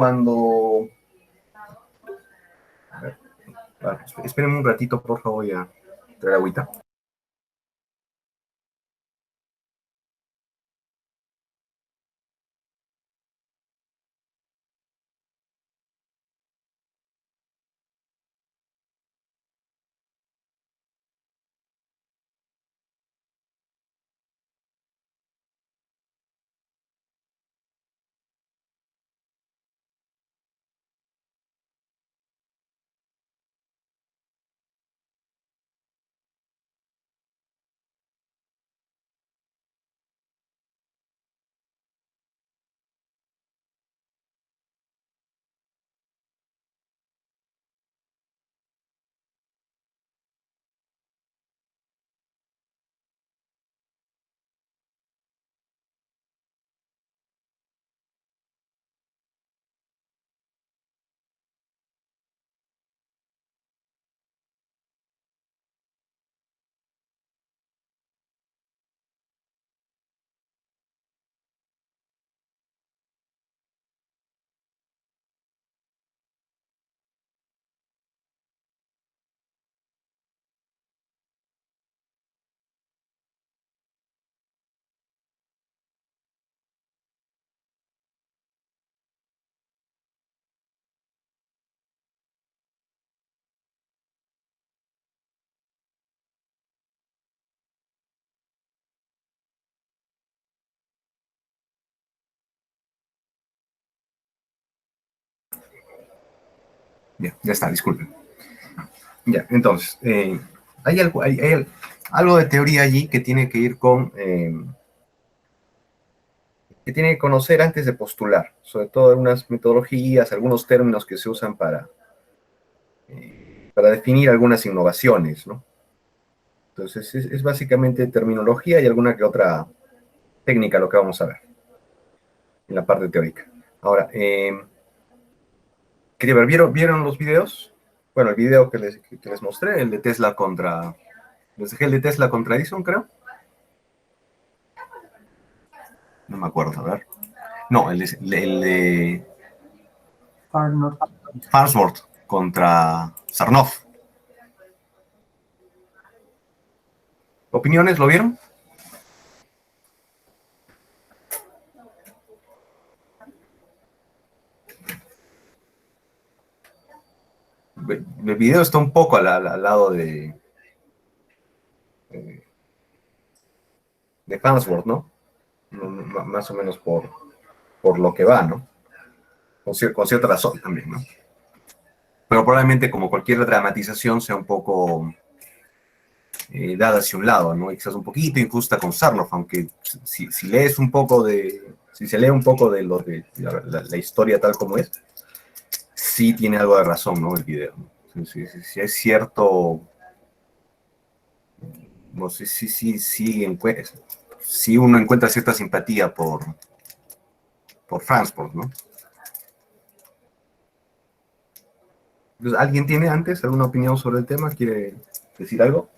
cuando... A ver, esperen un ratito, por favor, ya traer agüita. Ya está, disculpen. Ya, entonces, hay algo de teoría allí que tiene que ir con... que tiene que conocer antes de postular, sobre todo algunas metodologías, algunos términos que se usan para definir algunas innovaciones, ¿no? Entonces, es básicamente terminología y alguna que otra técnica lo que vamos a ver en la parte teórica. Ahora, quería ver, ¿vieron los videos? Bueno, el video que les mostré, el de Tesla contra... Les dejé el de Tesla contra Edison, creo. No me acuerdo, a ver. No, el de Farnsworth contra Sarnoff. ¿Opiniones? ¿Lo vieron? El video está un poco al lado de Farnsworth, ¿no? Más o menos por lo que va, ¿no? Con cierta razón también, ¿no? Pero probablemente como cualquier dramatización sea un poco dada hacia un lado, ¿no? Y quizás un poquito injusta con Sarnoff, aunque si lees un poco si se lee un poco de la historia tal como es, sí tiene algo de razón, ¿no? El video, ¿no? Si es cierto, no sé si uno encuentra cierta simpatía por Farnsworth, ¿no? Entonces, ¿alguien tiene antes alguna opinión sobre el tema? ¿Quiere decir algo?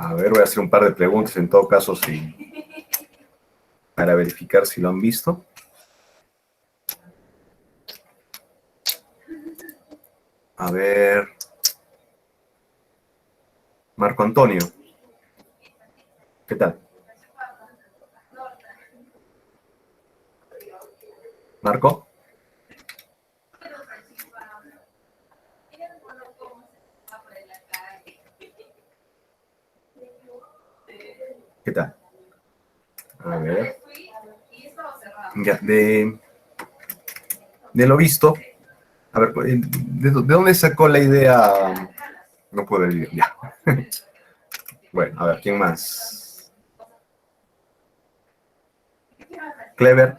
A ver, voy a hacer un par de preguntas en todo caso para verificar si lo han visto. A ver. Marco Antonio. ¿Qué tal? ¿Marco? ¿Qué tal? A ver. Ya, de lo visto. A ver, ¿de dónde sacó la idea No puedo ver el video, ya. Bueno, a ver, ¿quién más? Clever.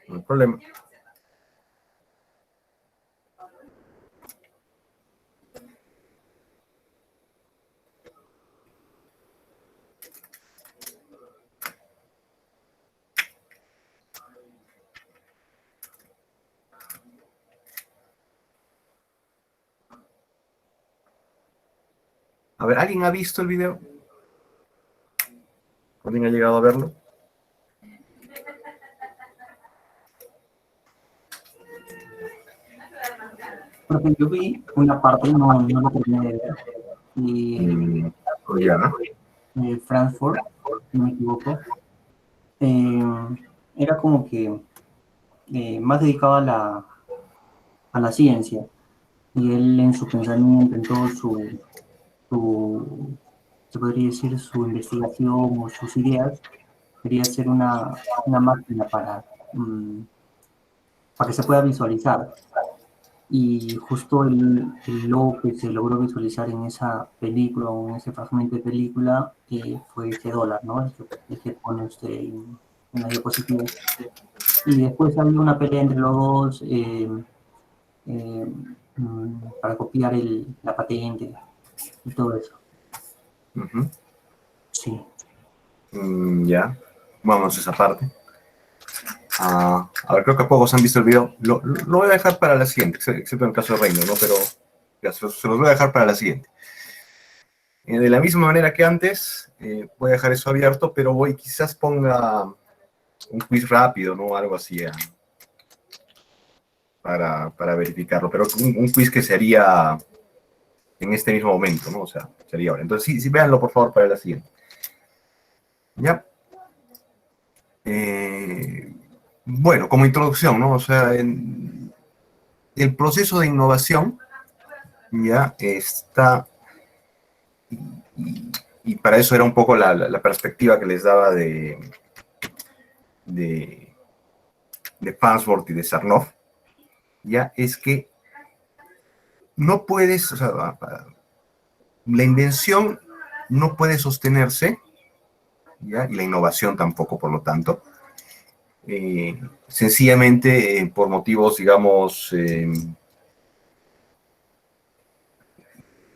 No hay problema. A ver, ¿alguien ha visto el video? ¿Alguien ha llegado a verlo? Porque yo vi una parte, no lo terminé de ver, y Ya, ¿no? Frankfurt, si no me equivoco, era como que más dedicado a la ciencia, y él en su pensamiento, en todo su, se podría decir, su investigación o sus ideas, quería hacer una máquina para que se pueda visualizar. Y justo el logo que se logró visualizar en esa película o en ese fragmento de película fue ese dólar, ¿no? El que pone usted en la diapositiva. Y después había una pelea entre los dos eh, para copiar la patente y todo eso. Uh-huh. Sí. Ya, vamos a esa parte. A ver, creo que pocos han visto el video. Lo voy a dejar para la siguiente, excepto en el caso de Reino, ¿no? Pero ya, se los voy a dejar para la siguiente. De la misma manera que antes, voy a dejar eso abierto, pero quizás ponga un quiz rápido, ¿no? Algo así para verificarlo, pero un quiz que sería en este mismo momento, ¿no? O sea, sería ahora. Entonces, sí, véanlo, por favor, para la siguiente. ¿Ya? Bueno, como introducción, ¿no? O sea, el proceso de innovación ya está, y para eso era un poco la perspectiva que les daba de Farnsworth y de Sarnoff, ya es que no puedes, o sea, la invención no puede sostenerse, ¿ya? Y la innovación tampoco, por lo tanto, sencillamente por motivos, digamos,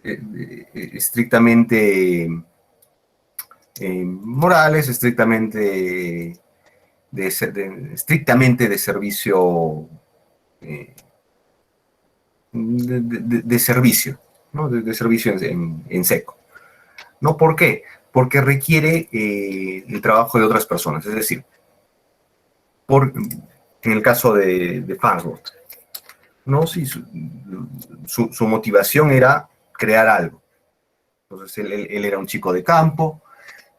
estrictamente morales, estrictamente de servicio, de servicio, ¿no? De servicio en seco. ¿No? ¿Por qué? Porque requiere el trabajo de otras personas. Es decir, en el caso de Farnsworth, ¿no? Sí, su motivación era crear algo. Entonces, él era un chico de campo,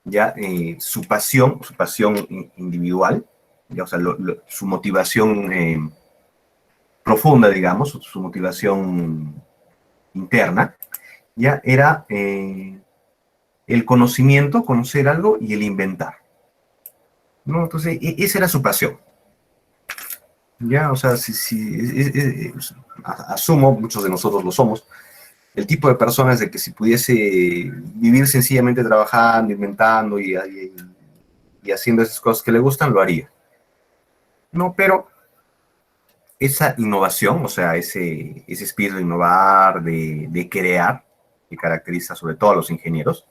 ya su pasión individual, ya, o sea, su motivación profunda, digamos, su motivación interna, ya era el conocimiento, conocer algo y el inventar, ¿no? Entonces, esa era su pasión. Ya, o sea, asumo, muchos de nosotros lo somos, el tipo de personas de que si pudiese vivir sencillamente trabajando, inventando y haciendo esas cosas que le gustan, lo haría. No, pero esa innovación, o sea, ese espíritu de innovar, de crear, que caracteriza sobre todo a los ingenieros,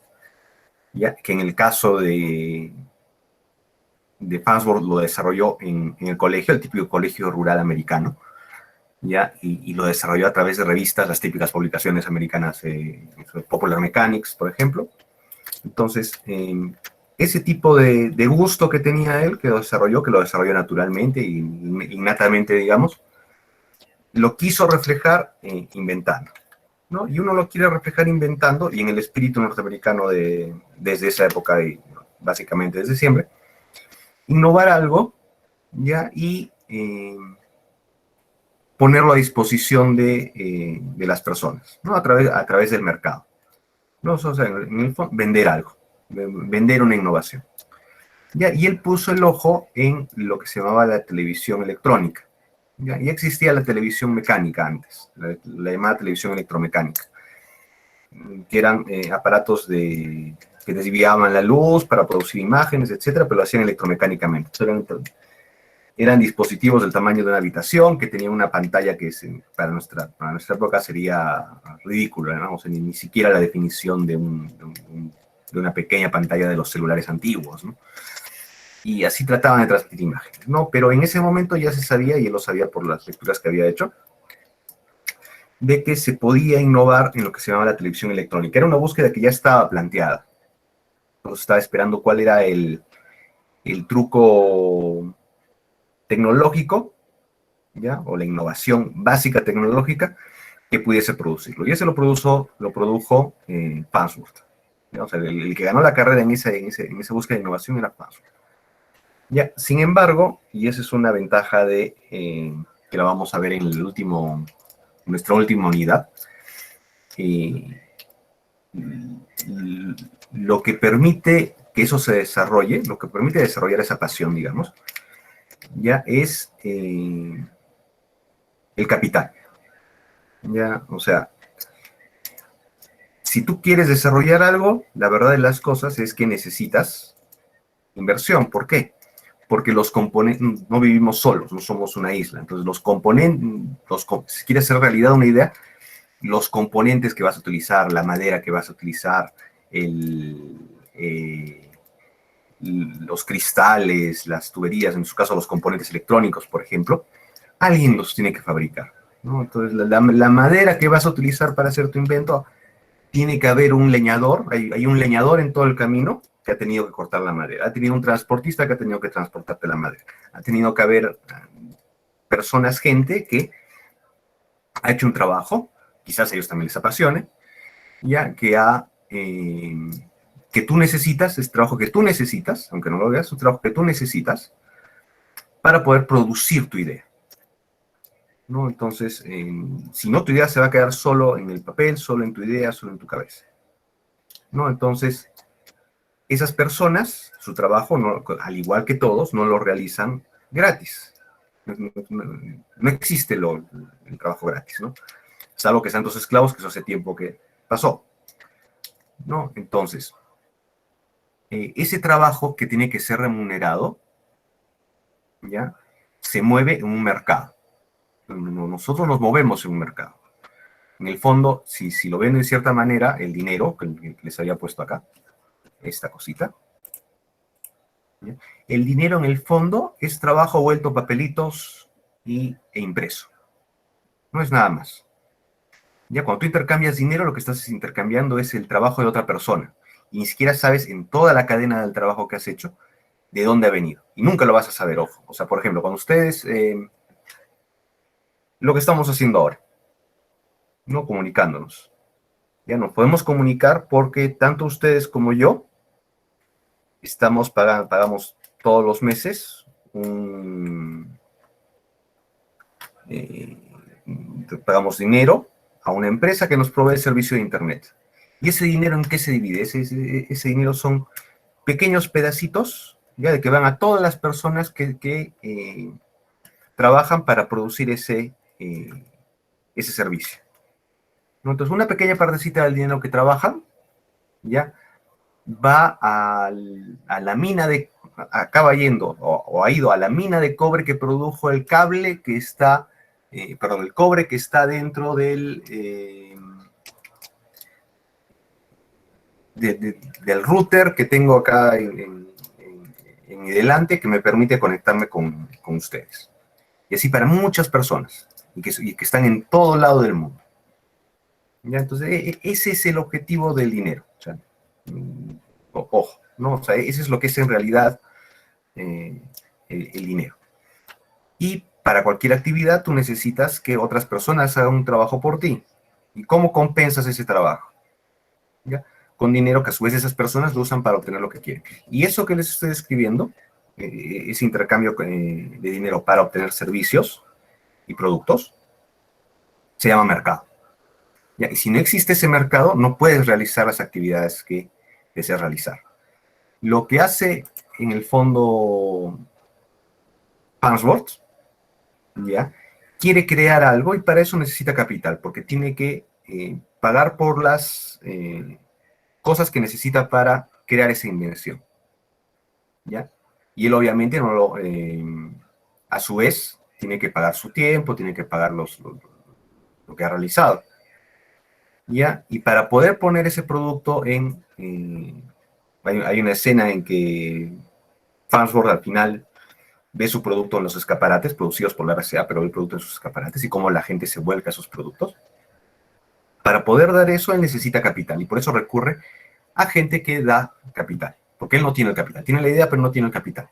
ya que en el caso de Farnsworth lo desarrolló en el colegio, el típico colegio rural americano, ¿ya? Y lo desarrolló a través de revistas, las típicas publicaciones americanas, Popular Mechanics, por ejemplo. Entonces, ese tipo de gusto que tenía él, que lo desarrolló naturalmente, innatamente, digamos, lo quiso reflejar inventando, ¿no? Y uno lo quiere reflejar inventando, y en el espíritu norteamericano desde esa época, y básicamente desde siempre, innovar algo, ¿ya? Y ponerlo a disposición de las personas, ¿no? A través del mercado, ¿no? O sea, en el fondo, vender algo, vender una innovación. ¿Ya? Y él puso el ojo en lo que se llamaba la televisión electrónica. ¿Ya? Y existía la televisión mecánica antes, la llamada televisión electromecánica. que eran aparatos que desviaban la luz para producir imágenes, etcétera, pero lo hacían electromecánicamente. Eran dispositivos del tamaño de una habitación que tenían una pantalla que para nuestra época sería ridículo, ¿no? O sea, ni siquiera la definición de una pequeña pantalla de los celulares antiguos, ¿no? Y así trataban de transmitir imágenes, ¿no? Pero en ese momento ya se sabía, y él lo sabía por las lecturas que había hecho, de que se podía innovar en lo que se llamaba la televisión electrónica. Era una búsqueda que ya estaba planteada. Entonces estaba esperando cuál era el truco tecnológico, ¿ya? O la innovación básica tecnológica que pudiese producirlo. Y ese lo produjo Farnsworth. ¿Ya? O sea, el que ganó la carrera en esa búsqueda de innovación era Farnsworth. Ya, sin embargo, y esa es una ventaja que la vamos a ver en nuestra última unidad, lo que permite que eso se desarrolle, lo que permite desarrollar esa pasión, digamos, ya es el capital. Ya, o sea, si tú quieres desarrollar algo, la verdad de las cosas es que necesitas inversión. ¿Por qué? Porque los componentes, no vivimos solos, no somos una isla. Entonces, los componentes, si quieres hacer realidad una idea, los componentes que vas a utilizar, la madera que vas a utilizar, los cristales, las tuberías, en su caso los componentes electrónicos, por ejemplo, alguien los tiene que fabricar, ¿no? Entonces, la madera que vas a utilizar para hacer tu invento, tiene que haber un leñador, hay un leñador en todo el camino que ha tenido que cortar la madera, ha tenido un transportista que ha tenido que transportarte la madera, ha tenido que haber personas, gente que ha hecho un trabajo, quizás a ellos también les apasione, ya que tú necesitas, es trabajo que tú necesitas, aunque no lo veas, es un trabajo que tú necesitas para poder producir tu idea, ¿no? Entonces, si no, tu idea se va a quedar solo en el papel, solo en tu idea, solo en tu cabeza, ¿no? Entonces, esas personas, su trabajo, no, al igual que todos, no lo realizan gratis. No existe el trabajo gratis, ¿no? Salvo que sean dos esclavos, que eso hace tiempo que pasó, ¿no? Entonces, ese trabajo que tiene que ser remunerado, ¿ya? Se mueve en un mercado. Nosotros nos movemos en un mercado. En el fondo, si lo ven de cierta manera, el dinero que les había puesto acá, esta cosita, ¿ya? El dinero en el fondo es trabajo vuelto papelitos e impreso. No es nada más. Ya cuando tú intercambias dinero, lo que estás intercambiando es el trabajo de otra persona. Y ni siquiera sabes en toda la cadena del trabajo que has hecho de dónde ha venido. Y nunca lo vas a saber, ojo. O sea, por ejemplo, cuando ustedes, lo que estamos haciendo ahora, ¿no? Comunicándonos. Ya nos podemos comunicar porque tanto ustedes como yo pagamos todos los meses pagamos dinero a una empresa que nos provee el servicio de Internet. ¿Y ese dinero en qué se divide? Ese dinero son pequeños pedacitos, ya, de que van a todas las personas que trabajan para producir ese servicio, ¿no? Entonces, una pequeña partecita del dinero que trabajan, ya, va a la mina acaba yendo, o ha ido a la mina de cobre que produjo el cable que está, el cobre que está dentro del router que tengo acá en mi delante, que me permite conectarme con ustedes. Y así para muchas personas, y que están en todo lado del mundo. ¿Ya? Entonces, ese es el objetivo del dinero. O sea, ojo, ¿no? O sea, ese es lo que es en realidad el dinero. Y para cualquier actividad tú necesitas que otras personas hagan un trabajo por ti. ¿Y cómo compensas ese trabajo? ¿Ya? Con dinero que a su vez esas personas lo usan para obtener lo que quieren. Y eso que les estoy describiendo, ese intercambio de dinero para obtener servicios y productos, se llama mercado. ¿Ya? Y si no existe ese mercado, no puedes realizar las actividades que deseas realizar. Lo que hace, en el fondo, Farnsworth, ¿ya? Quiere crear algo y para eso necesita capital, porque tiene que pagar por las cosas que necesita para crear esa invención, ¿ya? Y él obviamente no a su vez tiene que pagar su tiempo, tiene que pagar lo que ha realizado, ¿ya? Y para poder poner ese producto hay una escena en que Farnsworth al final ve su producto en los escaparates producidos por la RCA, pero ve el producto en sus escaparates y cómo la gente se vuelca a esos productos. Para poder dar eso, él necesita capital y por eso recurre a gente que da capital, porque él no tiene el capital. Tiene la idea, pero no tiene el capital.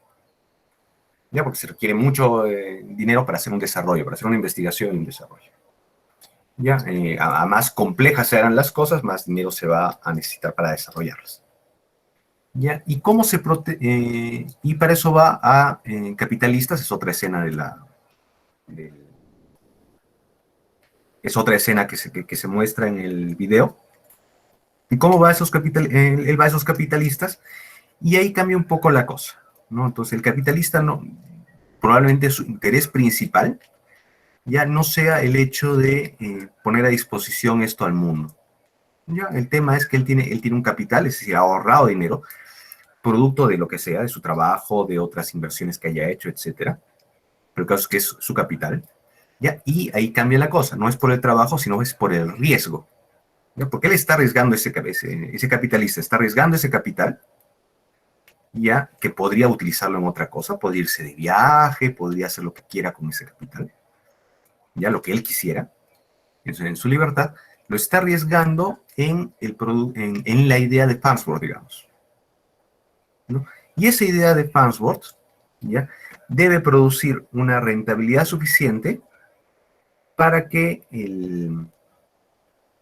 ¿Ya? Porque se requiere mucho dinero para hacer un desarrollo, para hacer una investigación y un desarrollo. ¿Ya? A más complejas sean las cosas, más dinero se va a necesitar para desarrollarlas. ¿Ya? ¿Y cómo se y para eso va a Capitalistas? Es otra escena es otra escena que se muestra en el video. ¿Y cómo va él va a esos capitalistas? Y ahí cambia un poco la cosa, ¿no? Entonces el capitalista probablemente su interés principal ya no sea el hecho de poner a disposición esto al mundo. Ya, el tema es que él tiene un capital, es decir, ha ahorrado dinero, producto de lo que sea, de su trabajo, de otras inversiones que haya hecho, etcétera. Pero el caso es que es su capital. ¿Ya? Y ahí cambia la cosa, no es por el trabajo, sino es por el riesgo. ¿Ya? Porque él está arriesgando ese capitalista, está arriesgando ese capital, ya que podría utilizarlo en otra cosa, podría irse de viaje, podría hacer lo que quiera con ese capital, ya lo que él quisiera, en su libertad, lo está arriesgando en la idea de Farnsworth, digamos, ¿no? Y esa idea de Farnsworth, ya, debe producir una rentabilidad suficiente para que el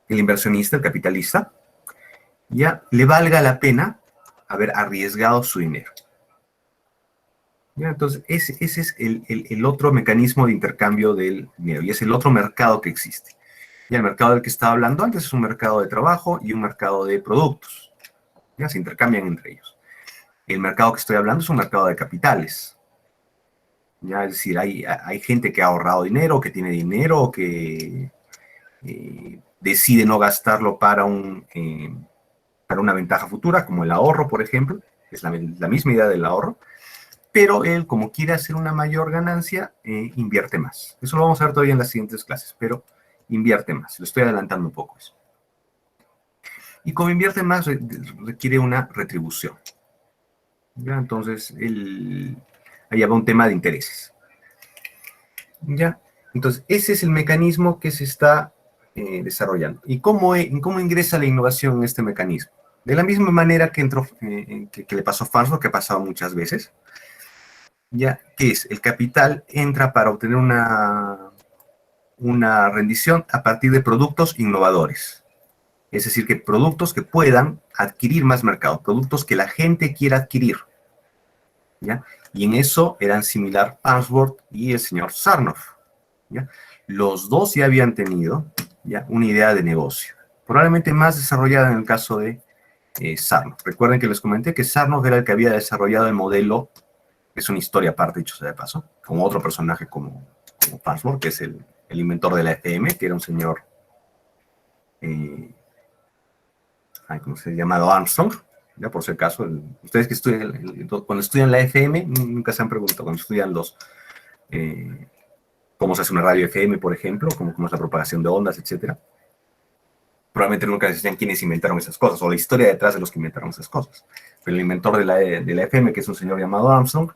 inversionista, el capitalista, ya le valga la pena haber arriesgado su dinero. ¿Ya? Entonces, ese es el otro mecanismo de intercambio del dinero y es el otro mercado que existe. Y el mercado del que estaba hablando antes es un mercado de trabajo y un mercado de productos. Ya se intercambian entre ellos. El mercado que estoy hablando es un mercado de capitales. ¿Ya? Es decir, hay gente que ha ahorrado dinero, que tiene dinero, que decide no gastarlo para una ventaja futura, como el ahorro, por ejemplo. Es la misma idea del ahorro. Pero él, como quiere hacer una mayor ganancia, invierte más. Eso lo vamos a ver todavía en las siguientes clases, pero invierte más. Lo estoy adelantando un poco eso. Y como invierte más, requiere una retribución. ¿Ya? Entonces, allá va un tema de intereses. ¿Ya? Entonces, ese es el mecanismo que se está desarrollando. ¿Y cómo ingresa la innovación en este mecanismo? De la misma manera que le pasó a Farnsworth, que ha pasado muchas veces. ¿Ya? ¿Qué es? El capital entra para obtener una rendición a partir de productos innovadores. Es decir, que productos que puedan adquirir más mercado, productos que la gente quiera adquirir. ¿Ya? Y en eso eran similar Farnsworth y el señor Sarnoff. ¿Ya? Los dos ya habían tenido, ¿ya?, una idea de negocio, probablemente más desarrollada en el caso de Sarnoff. Recuerden que les comenté que Sarnoff era el que había desarrollado el modelo. Es una historia aparte, dicho sea de paso, como otro personaje como Farnsworth, que es el inventor de la FM, que era un señor, ¿cómo se llama? Llamado Armstrong, ya por si acaso. Ustedes que estudian, cuando estudian la FM, nunca se han preguntado, cuando estudian cómo se hace una radio FM, por ejemplo, cómo es la propagación de ondas, etcétera. Probablemente nunca se decían quiénes inventaron esas cosas, o la historia detrás de los que inventaron esas cosas. Pero el inventor de la FM, que es un señor llamado Armstrong,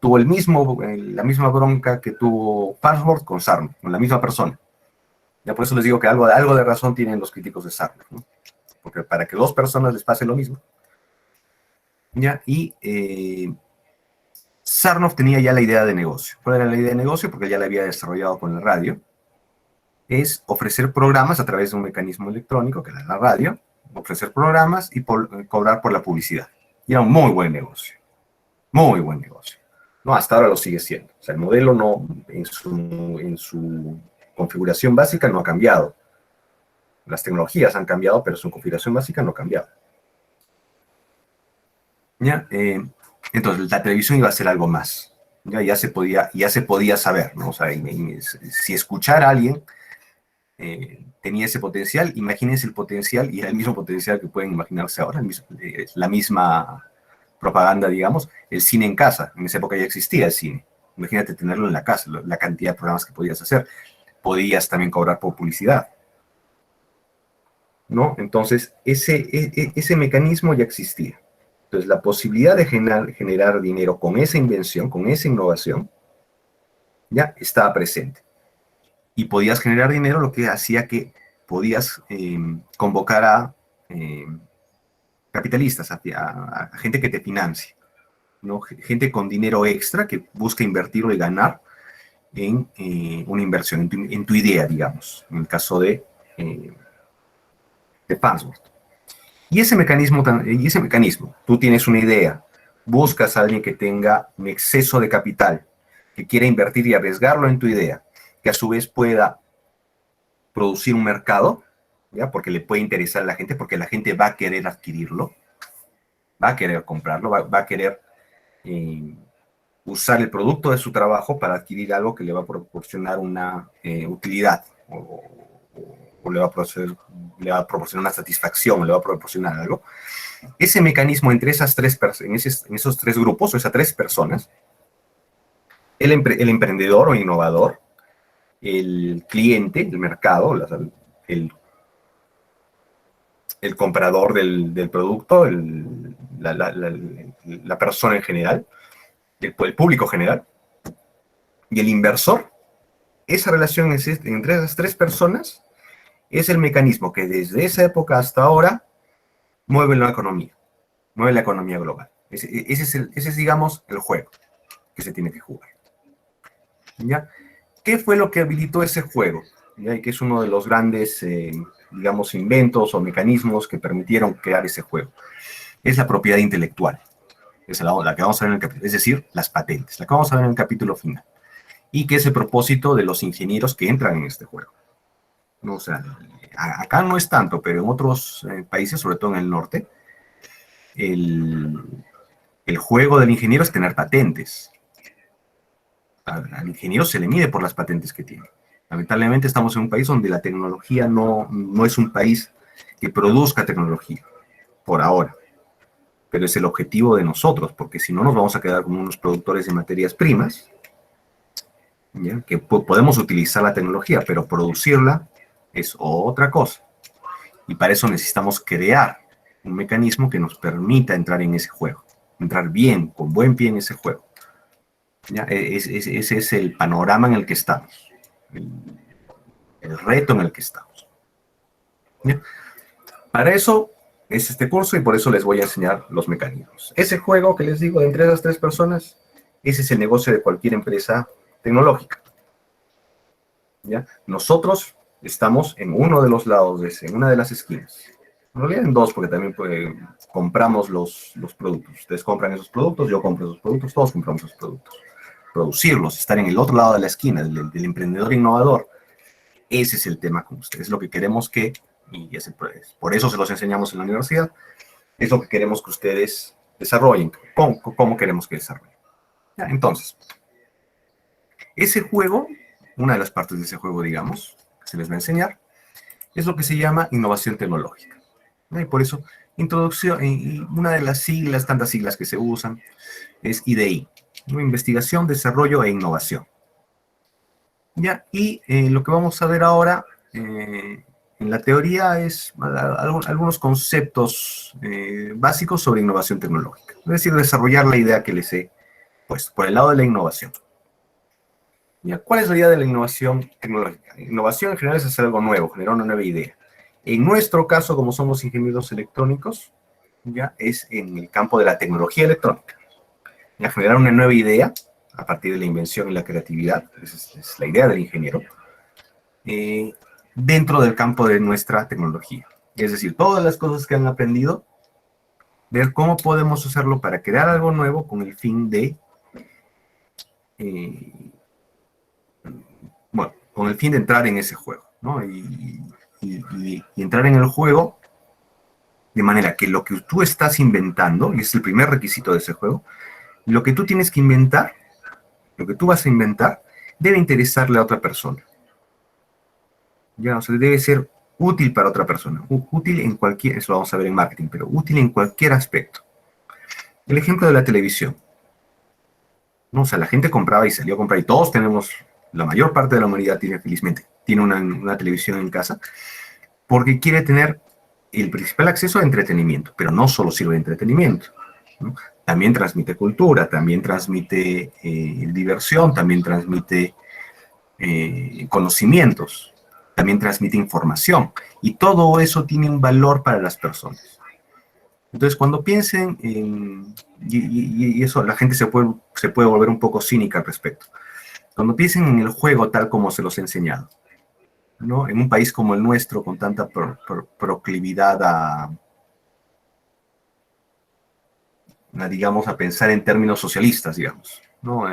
tuvo la misma bronca que tuvo Farnsworth con Sarnoff, con la misma persona. Ya por eso les digo que algo de razón tienen los críticos de Sarnoff, ¿no? Porque para que dos personas les pase lo mismo. ¿Ya? Y Sarnoff tenía ya la idea de negocio. ¿Cuál era la idea de negocio? Porque ya la había desarrollado con la radio. Es ofrecer programas a través de un mecanismo electrónico, que era la radio, ofrecer programas y cobrar por la publicidad. Y era un muy buen negocio. Muy buen negocio. No, hasta ahora lo sigue siendo. O sea, el modelo no, en su configuración básica no ha cambiado. Las tecnologías han cambiado, pero su configuración básica no ha cambiado. ¿Ya? Entonces, la televisión iba a ser algo más. Ya se podía saber, ¿no? O sea, si escuchar a alguien tenía ese potencial. Imagínense el potencial, y era el mismo potencial que pueden imaginarse ahora, la misma propaganda, digamos, el cine en casa. En esa época ya existía el cine. Imagínate tenerlo en la casa, la cantidad de programas que podías hacer. Podías también cobrar por publicidad, ¿no? Entonces, ese mecanismo ya existía. Entonces, la posibilidad de generar dinero con esa invención, con esa innovación, ya estaba presente. Y podías generar dinero, lo que hacía que podías convocar a capitalistas, a gente que te financie, ¿no? Gente con dinero extra que busca invertirlo y ganar en una inversión, en tu idea, digamos, en el caso de Farnsworth. Y ese mecanismo, tú tienes una idea, buscas a alguien que tenga un exceso de capital, que quiera invertir y arriesgarlo en tu idea, que a su vez pueda producir un mercado, ¿ya? Porque le puede interesar a la gente, porque la gente va a querer adquirirlo, va a querer comprarlo, va a querer usar el producto de su trabajo para adquirir algo que le va a proporcionar una utilidad, o le va a proporcionar una satisfacción, le va a proporcionar algo. Ese mecanismo entre esas en esos tres grupos, o esas tres personas, el emprendedor o innovador, el cliente, el mercado, el comprador del producto, la persona en general, el público general, y el inversor, esa relación entre esas tres personas es el mecanismo que desde esa época hasta ahora mueve la economía global. Ese es, digamos, el juego que se tiene que jugar. ¿Ya? ¿Qué fue lo que habilitó ese juego? ¿Ya? Y que es uno de los grandes, digamos, inventos o mecanismos que permitieron crear ese juego. Es la propiedad intelectual. Es la que vamos a ver en el capítulo, es decir, las patentes, la que vamos a ver en el capítulo final. Y que es el propósito de los ingenieros que entran en este juego. ¿No? O sea, acá no es tanto, pero en otros países, sobre todo en el norte, el juego del ingeniero es tener patentes. Al ingeniero se le mide por las patentes que tiene. Lamentablemente estamos en un país donde la tecnología no es un país que produzca tecnología, por ahora. Pero es el objetivo de nosotros, porque si no nos vamos a quedar como unos productores de materias primas, ¿ya? Que podemos utilizar la tecnología, pero producirla es otra cosa. Y para eso necesitamos crear un mecanismo que nos permita entrar en ese juego, entrar bien, con buen pie en ese juego. ¿Ya? Ese es el panorama en el que estamos, el reto en el que estamos. ¿Ya? Para eso es este curso y por eso les voy a enseñar los mecanismos. Ese juego que les digo de entre esas tres personas, ese es el negocio de cualquier empresa tecnológica. ¿Ya? Nosotros estamos en uno de los lados, en una de las esquinas. En realidad en dos, porque también compramos los productos. Ustedes compran esos productos, yo compro esos productos, todos compramos esos productos. Producirlos, estar en el otro lado de la esquina, del emprendedor innovador, ese es el tema con ustedes. Es lo que queremos y por eso se los enseñamos en la universidad, es lo que queremos que ustedes desarrollen. ¿Cómo queremos que desarrollen? Ya, entonces, ese juego, una de las partes de ese juego, digamos, que se les va a enseñar, es lo que se llama innovación tecnológica. Y por eso, introducción, y una de las siglas, tantas siglas que se usan, es IDI, investigación, desarrollo e innovación. ¿Ya? Y lo que vamos a ver ahora en la teoría es algunos conceptos básicos sobre innovación tecnológica. Es decir, desarrollar la idea que les he puesto, por el lado de la innovación. ¿Ya? ¿Cuál es la idea de la innovación tecnológica? Innovación en general es hacer algo nuevo, generar una nueva idea. En nuestro caso, como somos ingenieros electrónicos, ya es en el campo de la tecnología electrónica. Ya, generar una nueva idea a partir de la invención y la creatividad, esa es la idea del ingeniero, dentro del campo de nuestra tecnología. Es decir, todas las cosas que han aprendido, ver cómo podemos hacerlo para crear algo nuevo con el fin de, con el fin de entrar en ese juego, ¿no? Y entrar en el juego de manera que lo que tú estás inventando, y es el primer requisito de ese juego, lo que tú tienes que inventar, lo que tú vas a inventar, debe interesarle a otra persona. Ya, o sea, debe ser útil para otra persona, útil en cualquier, eso lo vamos a ver en marketing, pero útil en cualquier aspecto. El ejemplo de la televisión, ¿no? O sea, la gente compraba y salió a comprar, y todos tenemos, la mayor parte de la humanidad tiene, felizmente, tiene una televisión en casa, porque quiere tener el principal acceso a entretenimiento, pero no solo sirve de entretenimiento, ¿no? También transmite cultura, también transmite diversión, también transmite conocimientos, también transmite información, y todo eso tiene un valor para las personas. Entonces, cuando piensen en, y eso, la gente se puede volver un poco cínica al respecto. Cuando piensen en el juego tal como se los he enseñado, ¿no? En un país como el nuestro, con tanta proclividad digamos, a pensar en términos socialistas, digamos, ¿no?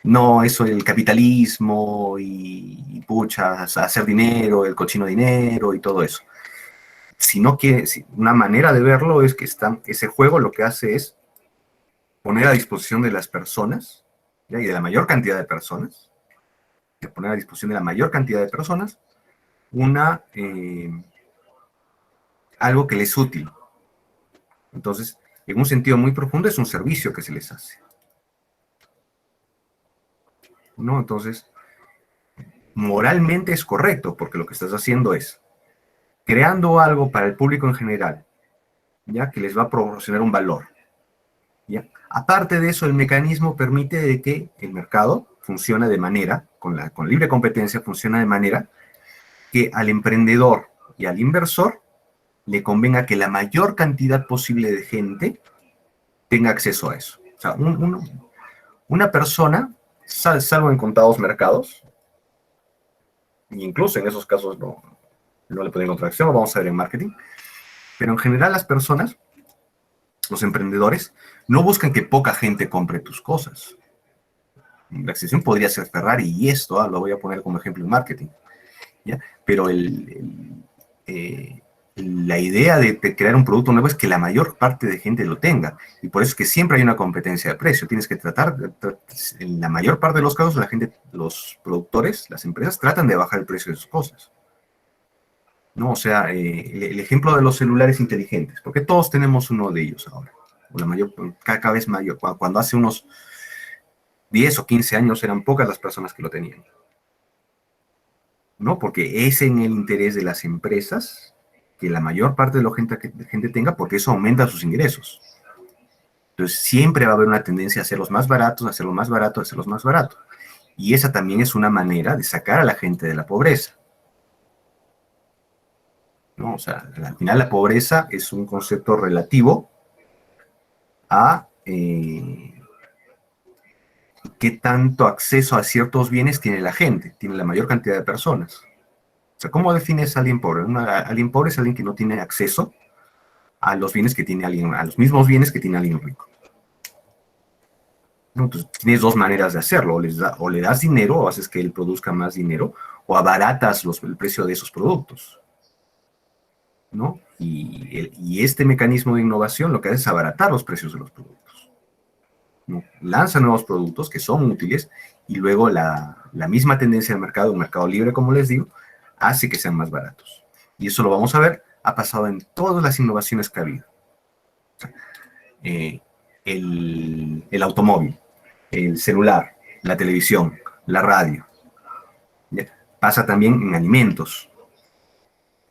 No, eso del capitalismo y pucha, hacer dinero, el cochino dinero y todo eso. Sino que una manera de verlo es que ese juego lo que hace es poner a disposición de las personas, ¿ya? Y de la mayor cantidad de personas, de poner a disposición de la mayor cantidad de personas, una, algo que les es útil. Entonces, en un sentido muy profundo, es un servicio que se les hace, ¿no? Entonces, moralmente es correcto, porque lo que estás haciendo es creando algo para el público en general, ¿ya? Que les va a proporcionar un valor, ¿ya? Aparte de eso, el mecanismo permite de que el mercado funcione de manera, con libre competencia, funciona de manera que al emprendedor y al inversor le convenga que la mayor cantidad posible de gente tenga acceso a eso. O sea, una persona, salvo en contados mercados, e incluso en esos casos no le pueden encontrar acceso, lo vamos a ver en marketing, pero en general las personas, los emprendedores, no buscan que poca gente compre tus cosas. La excepción podría ser Ferrari y esto, lo voy a poner como ejemplo en marketing, ¿ya? Pero la idea de crear un producto nuevo es que la mayor parte de gente lo tenga, y por eso es que siempre hay una competencia de precio. Tienes que en la mayor parte de los casos, la gente, los productores, las empresas tratan de bajar el precio de sus cosas, ¿no? O sea, el ejemplo de los celulares inteligentes, porque todos tenemos uno de ellos ahora, o la mayor, cada vez mayor. Cuando hace unos 10 o 15 años eran pocas las personas que lo tenían, ¿no? Porque es en el interés de las empresas que la mayor parte de la gente tenga, porque eso aumenta sus ingresos. Entonces siempre va a haber una tendencia a hacerlos más baratos, a hacerlos más baratos, a hacerlos más baratos. Y esa también es una manera de sacar a la gente de la pobreza, ¿no? O sea, al final la pobreza es un concepto relativo a qué tanto acceso a ciertos bienes tiene la gente, tiene la mayor cantidad de personas. O sea, ¿cómo defines a alguien pobre? Alguien pobre es alguien que no tiene acceso a los bienes que tiene alguien, a los mismos bienes que tiene alguien rico. ¿No? Entonces, tienes dos maneras de hacerlo, o le das dinero, o haces que él produzca más dinero, o abaratas el precio de esos productos, ¿no? Y este mecanismo de innovación lo que hace es abaratar los precios de los productos, ¿no? Lanza nuevos productos que son útiles, y luego la misma tendencia del mercado, un mercado libre, como les digo, hace que sean más baratos. Y eso lo vamos a ver, ha pasado en todas las innovaciones que ha habido. O sea, el automóvil, el celular, la televisión, la radio. ¿Ya? Pasa también en alimentos,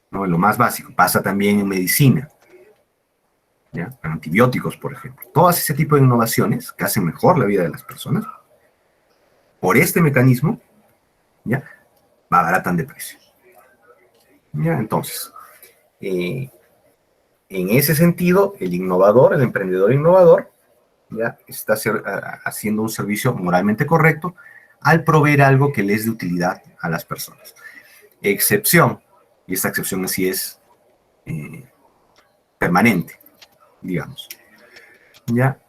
¿no? En lo más básico. Pasa también en medicina, ¿ya? En antibióticos, por ejemplo. Todas ese tipo de innovaciones que hacen mejor la vida de las personas, por este mecanismo, ¿ya? Abaratan de precio. ¿Ya? Entonces, en ese sentido, el innovador, el emprendedor innovador, ya está haciendo un servicio moralmente correcto al proveer algo que les dé utilidad a las personas. Excepción, y esta excepción así es permanente, digamos. Ya,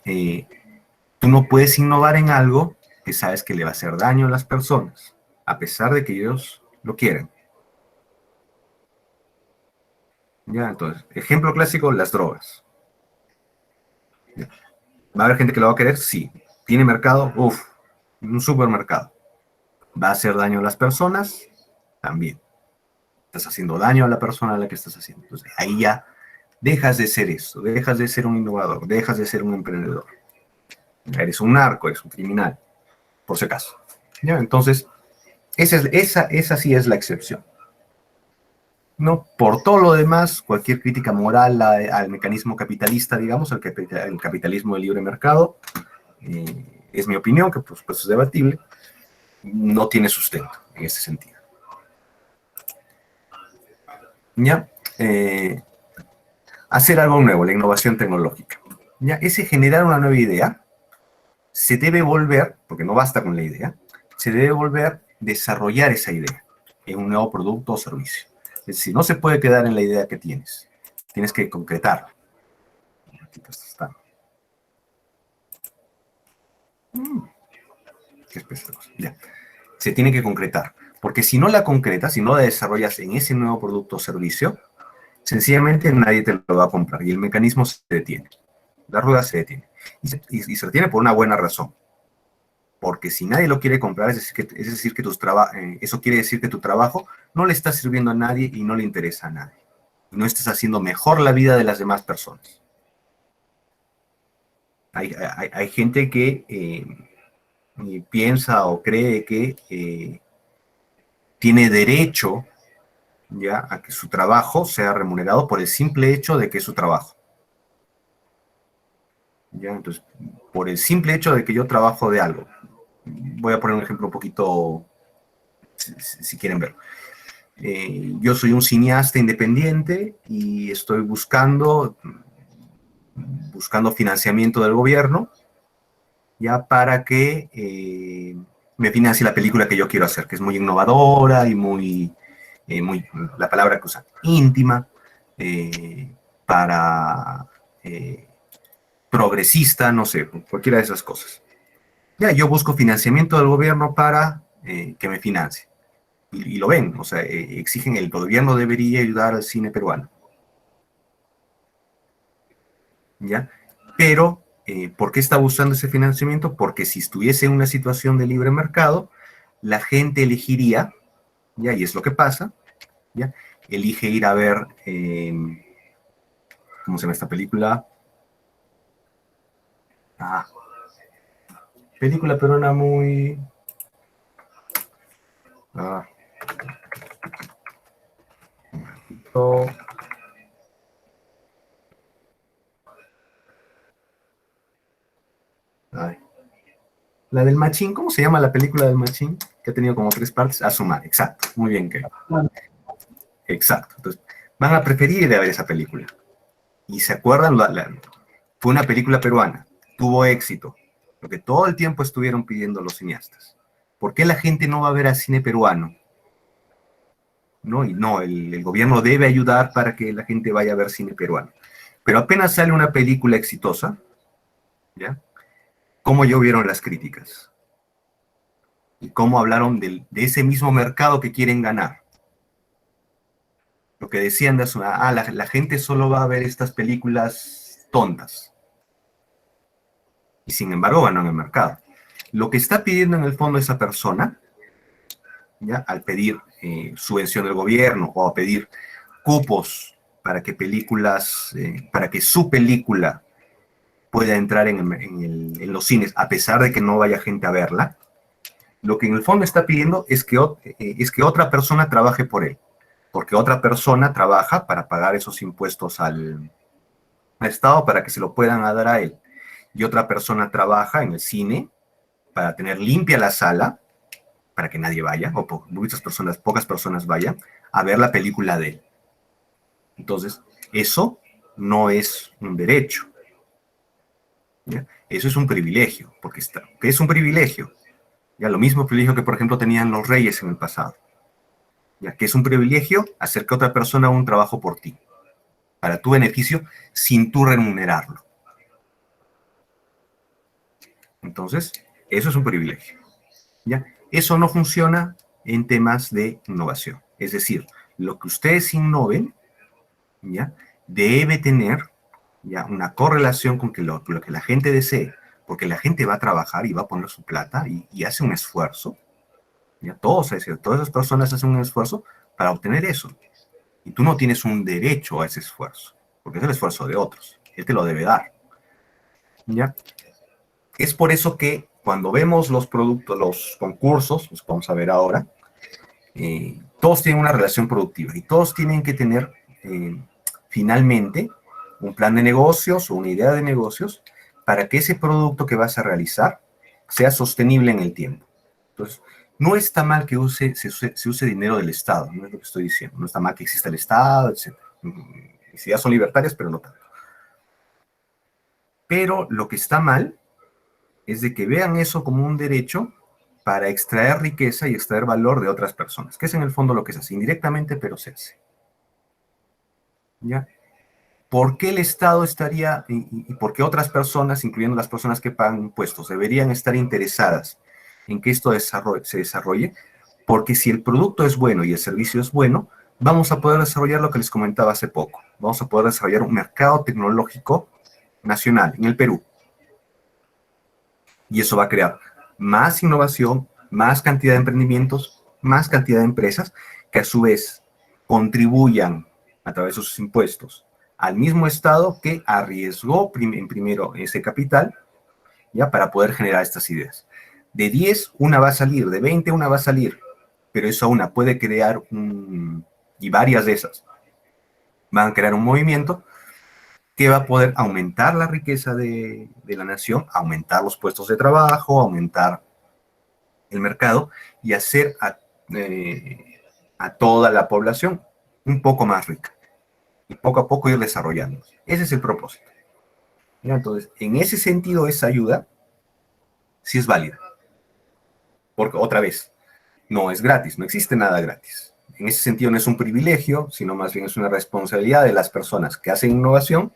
tú no puedes innovar en algo que sabes que le va a hacer daño a las personas, a pesar de que ellos lo quieran. Ya, entonces, ejemplo clásico, las drogas. Ya. ¿Va a haber gente que lo va a querer? Sí. ¿Tiene mercado? Uf, un supermercado. ¿Va a hacer daño a las personas? También. estás haciendo daño a la persona a la que estás haciendo. Entonces, ahí ya dejas de ser eso, dejas de ser un innovador, dejas de ser un emprendedor. Eres un narco, eres un criminal, por si acaso. ¿Ya? Entonces, esa sí es la excepción. ¿No? Por todo lo demás, cualquier crítica moral al mecanismo capitalista, digamos, el capitalismo de libre mercado, es mi opinión, que pues es debatible, no tiene sustento en ese sentido. ¿Ya? Hacer algo nuevo, la innovación tecnológica. ¿Ya? Ese generar una nueva idea se debe volver, porque no basta con la idea, se debe volver desarrollar esa idea en un nuevo producto o servicio. Es decir, no se puede quedar en la idea que tienes. Tienes que concretarla. Aquí está. Qué especie de cosa. Ya. Se tiene que concretar. Porque si no la concretas, si no la desarrollas en ese nuevo producto o servicio, sencillamente nadie te lo va a comprar y el mecanismo se detiene. La rueda se detiene. Y se detiene por una buena razón. Porque si nadie lo quiere comprar, eso quiere decir que tu trabajo no le está sirviendo a nadie y no le interesa a nadie. Y no estás haciendo mejor la vida de las demás personas. Hay gente que piensa o cree que tiene derecho ya a que su trabajo sea remunerado por el simple hecho de que es su trabajo. ¿Ya? Entonces, por el simple hecho de que yo trabajo de algo. Voy a poner un ejemplo un poquito, si quieren verlo. Yo soy un cineasta independiente y estoy buscando financiamiento del gobierno ya para que me financie la película que yo quiero hacer, que es muy innovadora y muy la palabra que usan, íntima, para progresista, no sé, cualquiera de esas cosas. Ya, yo busco financiamiento del gobierno para que me financie. Y lo ven, o sea, exigen el gobierno debería ayudar al cine peruano. ¿Ya? Pero, ¿por qué está buscando ese financiamiento? Porque si estuviese en una situación de libre mercado, la gente elegiría, ¿ya? Y es lo que pasa, ¿ya? Elige ir a ver, ¿cómo se llama esta película? Película peruana muy... La del Machín, ¿cómo se llama la película del Machín? Que ha tenido como 3 partes. Asumar, exacto, muy bien, que. Exacto. Entonces, van a preferir ir a ver esa película. Y se acuerdan, fue una película peruana, tuvo éxito, lo que todo el tiempo estuvieron pidiendo los cineastas. ¿Por qué la gente no va a ver al cine peruano? ¿No? Y no, el gobierno debe ayudar para que la gente vaya a ver cine peruano. Pero apenas sale una película exitosa, ¿ya? ¿Cómo llovieron las críticas? Y cómo hablaron de ese mismo mercado que quieren ganar. Lo que decían de la gente solo va a ver estas películas tontas. Y sin embargo ganó en el mercado. Lo que está pidiendo en el fondo esa persona, ¿ya? Al pedir subvención del gobierno o a pedir cupos para que para que su película pueda entrar en los cines, a pesar de que no vaya gente a verla, lo que en el fondo está pidiendo es que otra persona trabaje por él, porque otra persona trabaja para pagar esos impuestos al Estado para que se lo puedan dar a él, y otra persona trabaja en el cine para tener limpia la sala, para que nadie vaya, o pocas personas vayan a ver la película de él. Entonces, eso no es un derecho. ¿Ya? Eso es un privilegio, ¿qué es un privilegio? Ya, lo mismo privilegio que, por ejemplo, tenían los reyes en el pasado. Ya, que es un privilegio hacer que otra persona haga un trabajo por ti, para tu beneficio, sin tú remunerarlo. Entonces, eso es un privilegio. ¿Ya? Eso no funciona en temas de innovación. Es decir, lo que ustedes innoven, ¿ya? Debe tener ya una correlación con lo que la gente desee, porque la gente va a trabajar y va a poner su plata y hace un esfuerzo. ¿Ya? Todas esas personas hacen un esfuerzo para obtener eso. Y tú no tienes un derecho a ese esfuerzo, porque es el esfuerzo de otros. Él te lo debe dar. ¿Ya? Es por eso que cuando vemos los productos, los concursos, los vamos a ver ahora, todos tienen una relación productiva y todos tienen que tener finalmente un plan de negocios o una idea de negocios para que ese producto que vas a realizar sea sostenible en el tiempo. Entonces, no está mal que se use dinero del Estado, no es lo que estoy diciendo. No está mal que exista el Estado, etc. Las ideas son libertarias, pero no tanto. Pero lo que está mal es de que vean eso como un derecho para extraer riqueza y extraer valor de otras personas, que es en el fondo lo que se hace, indirectamente, pero se hace. ¿Ya? ¿Por qué el Estado estaría, y por qué otras personas, incluyendo las personas que pagan impuestos, deberían estar interesadas en que esto se desarrolle? Porque si el producto es bueno y el servicio es bueno, vamos a poder desarrollar lo que les comentaba hace poco. Vamos a poder desarrollar un mercado tecnológico nacional en el Perú. Y eso va a crear más innovación, más cantidad de emprendimientos, más cantidad de empresas que a su vez contribuyan a través de sus impuestos al mismo Estado que arriesgó primero ese capital, ¿ya? Para poder generar estas ideas. De 10, una va a salir, de 20, una va a salir, pero esa una puede crear y varias de esas van a crear un movimiento que va a poder aumentar la riqueza de la nación, aumentar los puestos de trabajo, aumentar el mercado y hacer a toda la población un poco más rica. Y poco a poco ir desarrollando. Ese es el propósito. ¿Ya? Entonces, en ese sentido, esa ayuda sí es válida. Porque, otra vez, no es gratis, no existe nada gratis. En ese sentido no es un privilegio, sino más bien es una responsabilidad de las personas que hacen innovación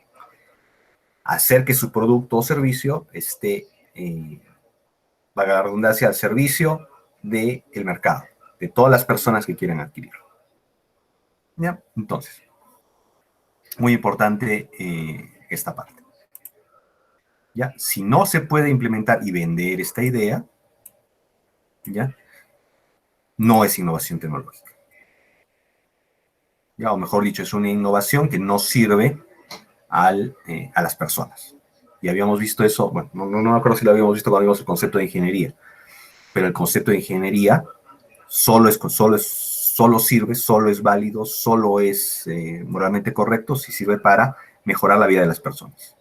hacer que su producto o servicio esté, valga la redundancia, al servicio del mercado, de todas las personas que quieren adquirirlo. ¿Ya? Entonces, muy importante esta parte. ¿Ya? Si no se puede implementar y vender esta idea, ¿ya? No es innovación tecnológica. ¿Ya? O mejor dicho, es una innovación que no sirve a las personas. Y habíamos visto eso, bueno, no me acuerdo si lo habíamos visto cuando vimos el concepto de ingeniería, pero el concepto de ingeniería solo sirve, solo es válido, solo es moralmente correcto si sirve para mejorar la vida de las personas.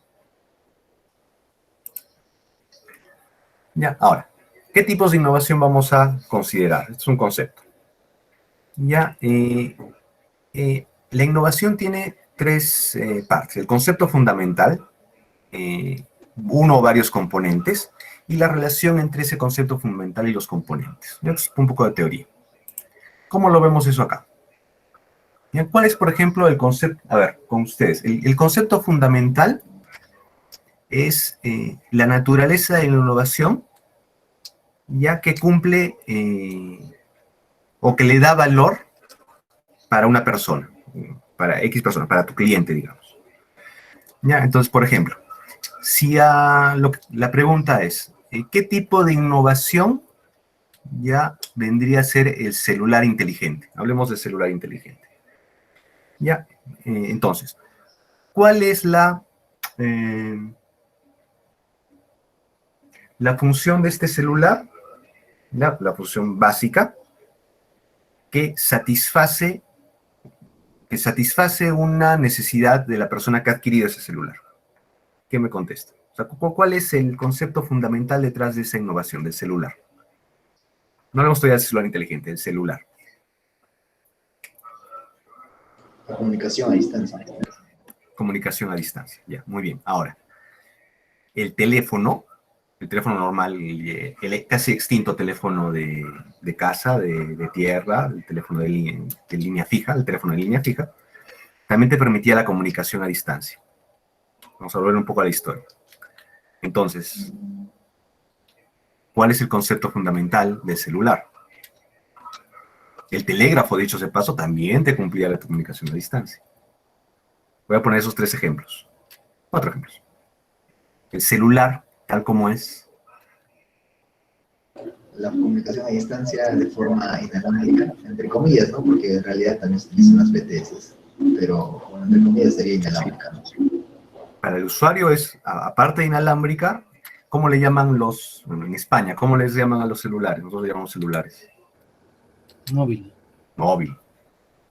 Ya, ahora, ¿qué tipos de innovación vamos a considerar? Este es un concepto. Ya, la innovación tiene tres partes. El concepto fundamental, uno o varios componentes, y la relación entre ese concepto fundamental y los componentes. Es un poco de teoría. ¿Cómo lo vemos eso acá? ¿Cuál es, por ejemplo, el concepto? A ver, con ustedes. El concepto fundamental es la naturaleza de la innovación, ya que cumple o que le da valor para una persona, para X persona, para tu cliente, digamos. ¿Ya? Entonces, por ejemplo, si la pregunta es, ¿qué tipo de innovación ya vendría a ser el celular inteligente? Hablemos del celular inteligente. Ya, entonces, ¿cuál es la función de este celular? La función básica que satisface una necesidad de la persona que ha adquirido ese celular. ¿Qué me contesta? O sea, ¿cuál es el concepto fundamental detrás de esa innovación del celular? No hablamos todavía del celular inteligente, el celular. La comunicación a distancia. Comunicación a distancia, ya, muy bien. Ahora, el teléfono normal, el casi extinto teléfono de casa, de tierra, el teléfono de línea fija, el teléfono de línea fija, también te permitía la comunicación a distancia. Vamos a volver un poco a la historia. Entonces, ¿cuál es el concepto fundamental del celular? El telégrafo, dicho sea de paso, también te cumplía la comunicación a distancia. Voy a poner esos 3 ejemplos. 4 ejemplos. El celular, tal como es. La comunicación a distancia de forma inalámbrica, entre comillas, ¿no? Porque en realidad también se utilizan las BTS. pero bueno, entre comillas sería inalámbrica, ¿no? Para el usuario es, aparte de inalámbrica, ¿cómo le llaman bueno, en España, cómo les llaman a los celulares? Nosotros le llamamos celulares. Móvil. Móvil.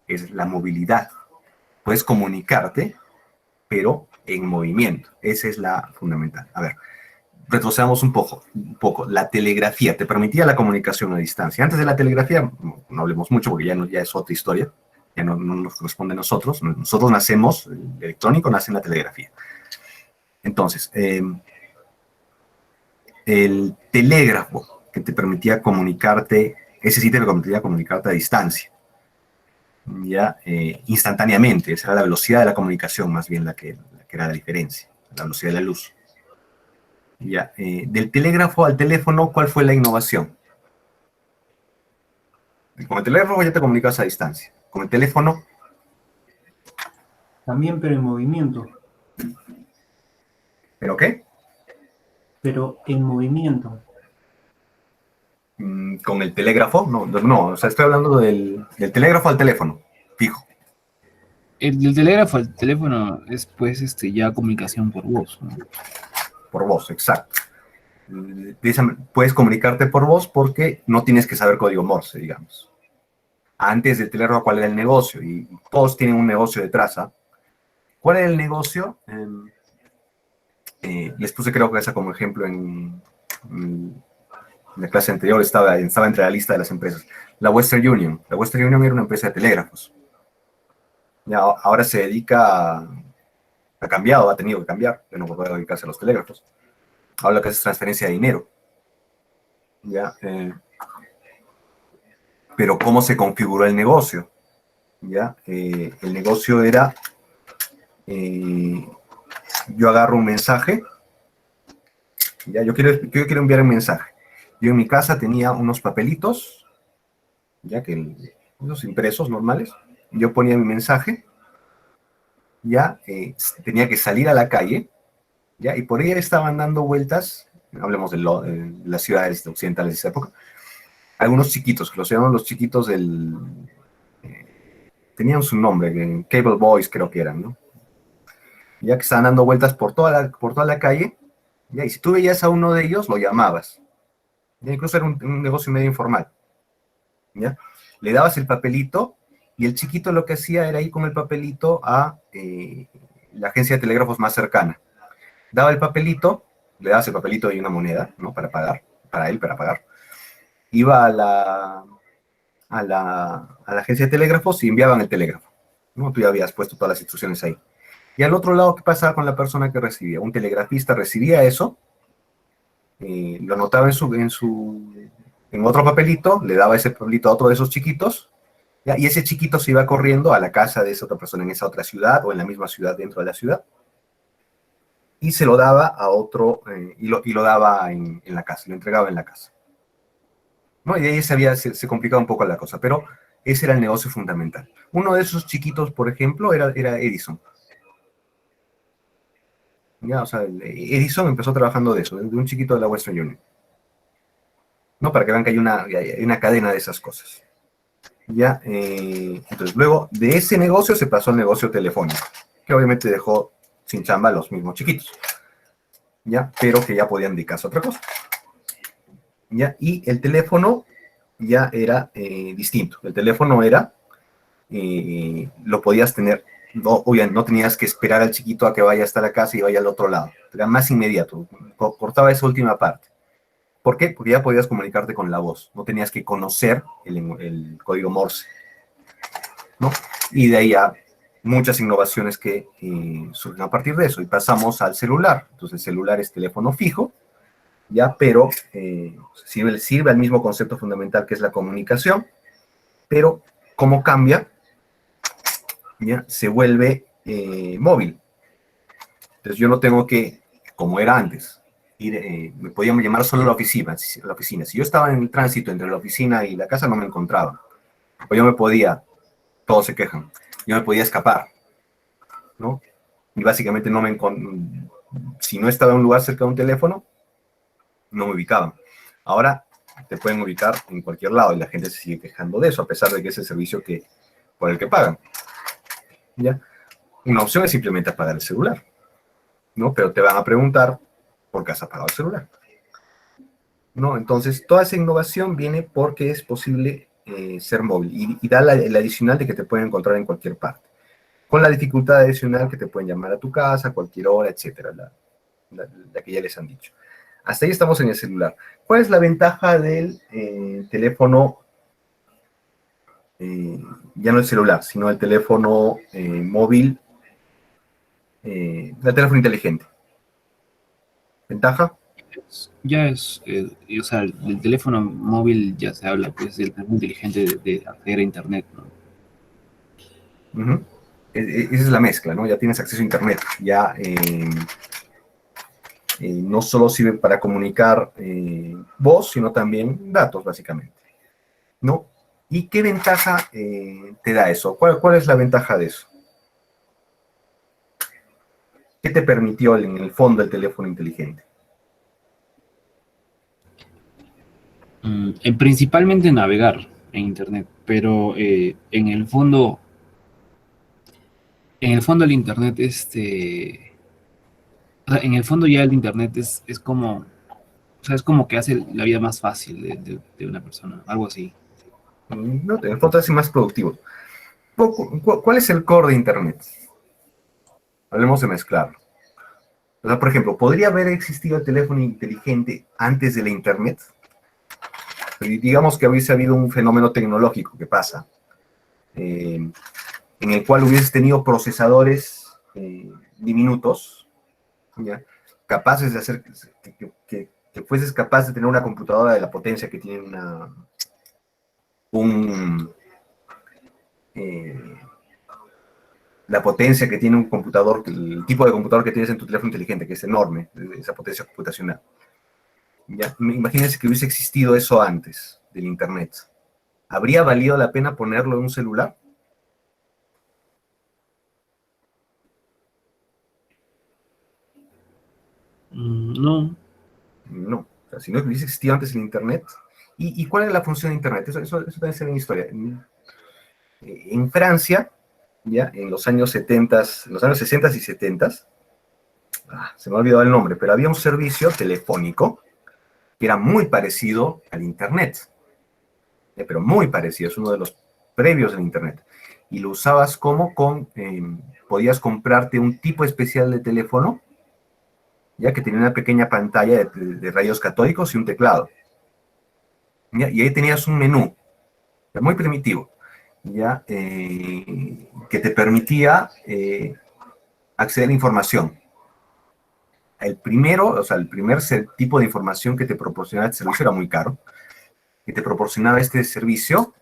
Es la movilidad. Puedes comunicarte, pero en movimiento. Esa es la fundamental. A ver, retrocedamos un poco. La telegrafía te permitía la comunicación a distancia. Antes de la telegrafía, no hablemos mucho porque ya es otra historia, ya no nos corresponde a nosotros. Nosotros nacemos, el electrónico nace en la telegrafía. Entonces, el telégrafo que te permitía comunicarte, ese sí te permitía comunicarte a distancia, ya instantáneamente. Esa era la velocidad de la comunicación, más bien la que era la diferencia, la velocidad de la luz. Ya, del telégrafo al teléfono, ¿cuál fue la innovación? Con el telégrafo ya te comunicas a distancia. Con el teléfono, También, pero en movimiento. ¿pero qué? Pero en movimiento. Con el telégrafo, no, o sea, estoy hablando del telégrafo al teléfono, fijo, El del telégrafo al teléfono es pues ya comunicación por voz, ¿no? por voz, exacto. Puedes comunicarte por voz porque no tienes que saber código Morse, digamos. Antes del telégrafo, ¿cuál era el negocio? Y todos tienen un negocio detrás, ¿ah? ¿Cuál era el negocio? Les puse creo que esa como ejemplo en la clase anterior, estaba entre la lista de las empresas. La Western Union. La Western Union era una empresa de telégrafos. Ya, ahora se dedica ha cambiado, ha tenido que cambiar, ya no puede dedicarse a los telégrafos. Ahora lo que hace es transferencia de dinero. ¿Ya? Pero ¿cómo se configuró el negocio? ¿Ya? El negocio era, yo agarro un mensaje, ¿ya? Yo quiero enviar un mensaje. Yo en mi casa tenía unos papelitos, ya que unos impresos normales, yo ponía mi mensaje, ya tenía que salir a la calle, ya, y por ahí estaban dando vueltas, hablemos de las ciudades occidentales de esa época, algunos chiquitos, que los llamaban los chiquitos tenían su nombre, Cable Boys creo que eran, ¿no? Ya que estaban dando vueltas por toda la calle, ya, y si tú veías a uno de ellos, lo llamabas. Ya, incluso era un negocio medio informal, ¿ya? Le dabas el papelito, y el chiquito lo que hacía era ir con el papelito a la agencia de telégrafos más cercana. Daba el papelito, le dabas el papelito y una moneda, ¿no? Para pagar. Iba a la agencia de telégrafos y enviaban el telégrafo, ¿no? Tú ya habías puesto todas las instrucciones ahí. Y al otro lado, ¿qué pasaba con la persona que recibía? Un telegrafista recibía eso, lo anotaba en otro papelito, le daba ese papelito a otro de esos chiquitos, ¿ya? Y ese chiquito se iba corriendo a la casa de esa otra persona en esa otra ciudad o en la misma ciudad dentro de la ciudad, y se lo daba a otro, y lo daba en la casa, lo entregaba en la casa, ¿no? Y de ahí se complicaba un poco la cosa, pero ese era el negocio fundamental. Uno de esos chiquitos, por ejemplo, era Edison. Ya, o sea, Edison empezó trabajando de eso, de un chiquito de la Western Union, ¿no? Para que vean que hay una cadena de esas cosas. Ya, entonces, luego de ese negocio se pasó al negocio telefónico, que obviamente dejó sin chamba a los mismos chiquitos, ¿ya? Pero que ya podían dedicarse a otra cosa. ¿Ya? Y el teléfono ya era distinto. El teléfono era, lo podías tener, no tenías que esperar al chiquito a que vaya hasta la casa y vaya al otro lado. Era más inmediato, cortaba esa última parte. ¿Por qué? Porque ya podías comunicarte con la voz, no tenías que conocer el código Morse, ¿no? Y de ahí ya muchas innovaciones que surgen a partir de eso. Y pasamos al celular. Entonces el celular es teléfono fijo, ya, pero sirve al mismo concepto fundamental que es la comunicación, pero ¿cómo cambia? Ya, se vuelve móvil. Entonces yo no tengo que, como era antes, me podían llamar solo a la oficina. Si yo estaba en el tránsito entre la oficina y la casa, no me encontraba. O yo me podía, todos se quejan, yo me podía escapar, ¿no? Y básicamente si no estaba en un lugar cerca de un teléfono, no me ubicaban. Ahora te pueden ubicar en cualquier lado y la gente se sigue quejando de eso, a pesar de que es el servicio por el que pagan. ¿ya? Una opción es simplemente apagar el celular, ¿no? Pero te van a preguntar por qué has apagado el celular, ¿no? Entonces, toda esa innovación viene porque es posible ser móvil y da el adicional de que te pueden encontrar en cualquier parte, con la dificultad adicional que te pueden llamar a tu casa a cualquier hora, etcétera, la que ya les han dicho. Hasta ahí estamos en el celular. ¿Cuál es la ventaja del teléfono, ya no el celular, sino el teléfono móvil, el teléfono inteligente? ¿Ventaja? Ya es, o sea, el teléfono móvil ya se habla, pues, del teléfono inteligente de acceder a internet, ¿no? Ujú. Esa es la mezcla, ¿no? Ya tienes acceso a internet, ya no solo sirve para comunicar voz, sino también datos, básicamente, ¿no? ¿Y qué ventaja te da eso? ¿Cuál es la ventaja de eso? ¿Qué te permitió en el fondo el teléfono inteligente? Principalmente navegar en internet, pero en el fondo el internet, o sea, en el fondo ya el internet es como, o sea, es como que hace la vida más fácil de una persona, algo así. No, en el fondo es más productivo. ¿Cuál es el core de internet? Hablemos de mezclarlo. O sea, por ejemplo, ¿podría haber existido el teléfono inteligente antes de la internet? Y digamos que hubiese habido un fenómeno tecnológico que pasa, en el cual hubieses tenido procesadores diminutos, ¿ya? Capaces de hacer que fueses capaz de tener una computadora de la potencia que tiene un, eh, la potencia que tiene un computador, el tipo de computador que tienes en tu teléfono inteligente, que es enorme, esa potencia computacional. ¿Ya? Imagínense que hubiese existido eso antes del Internet. ¿Habría valido la pena ponerlo en un celular? No. No. O sea, si no hubiese existido antes el Internet. ¿Y cuál es la función de Internet? Eso también se ve en historia. En Francia, ya en los años 70, en los años 60 y 70, se me ha olvidado el nombre, pero había un servicio telefónico que era muy parecido al Internet, pero muy parecido, es uno de los previos al Internet. Y lo usabas podías comprarte un tipo especial de teléfono, ya que tenía una pequeña pantalla de rayos catódicos y un teclado. ¿Ya? Y ahí tenías un menú, muy primitivo, ¿ya? Que te permitía acceder a información. El primer tipo de información que te proporcionaba este servicio era muy caro, que te proporcionaba este servicio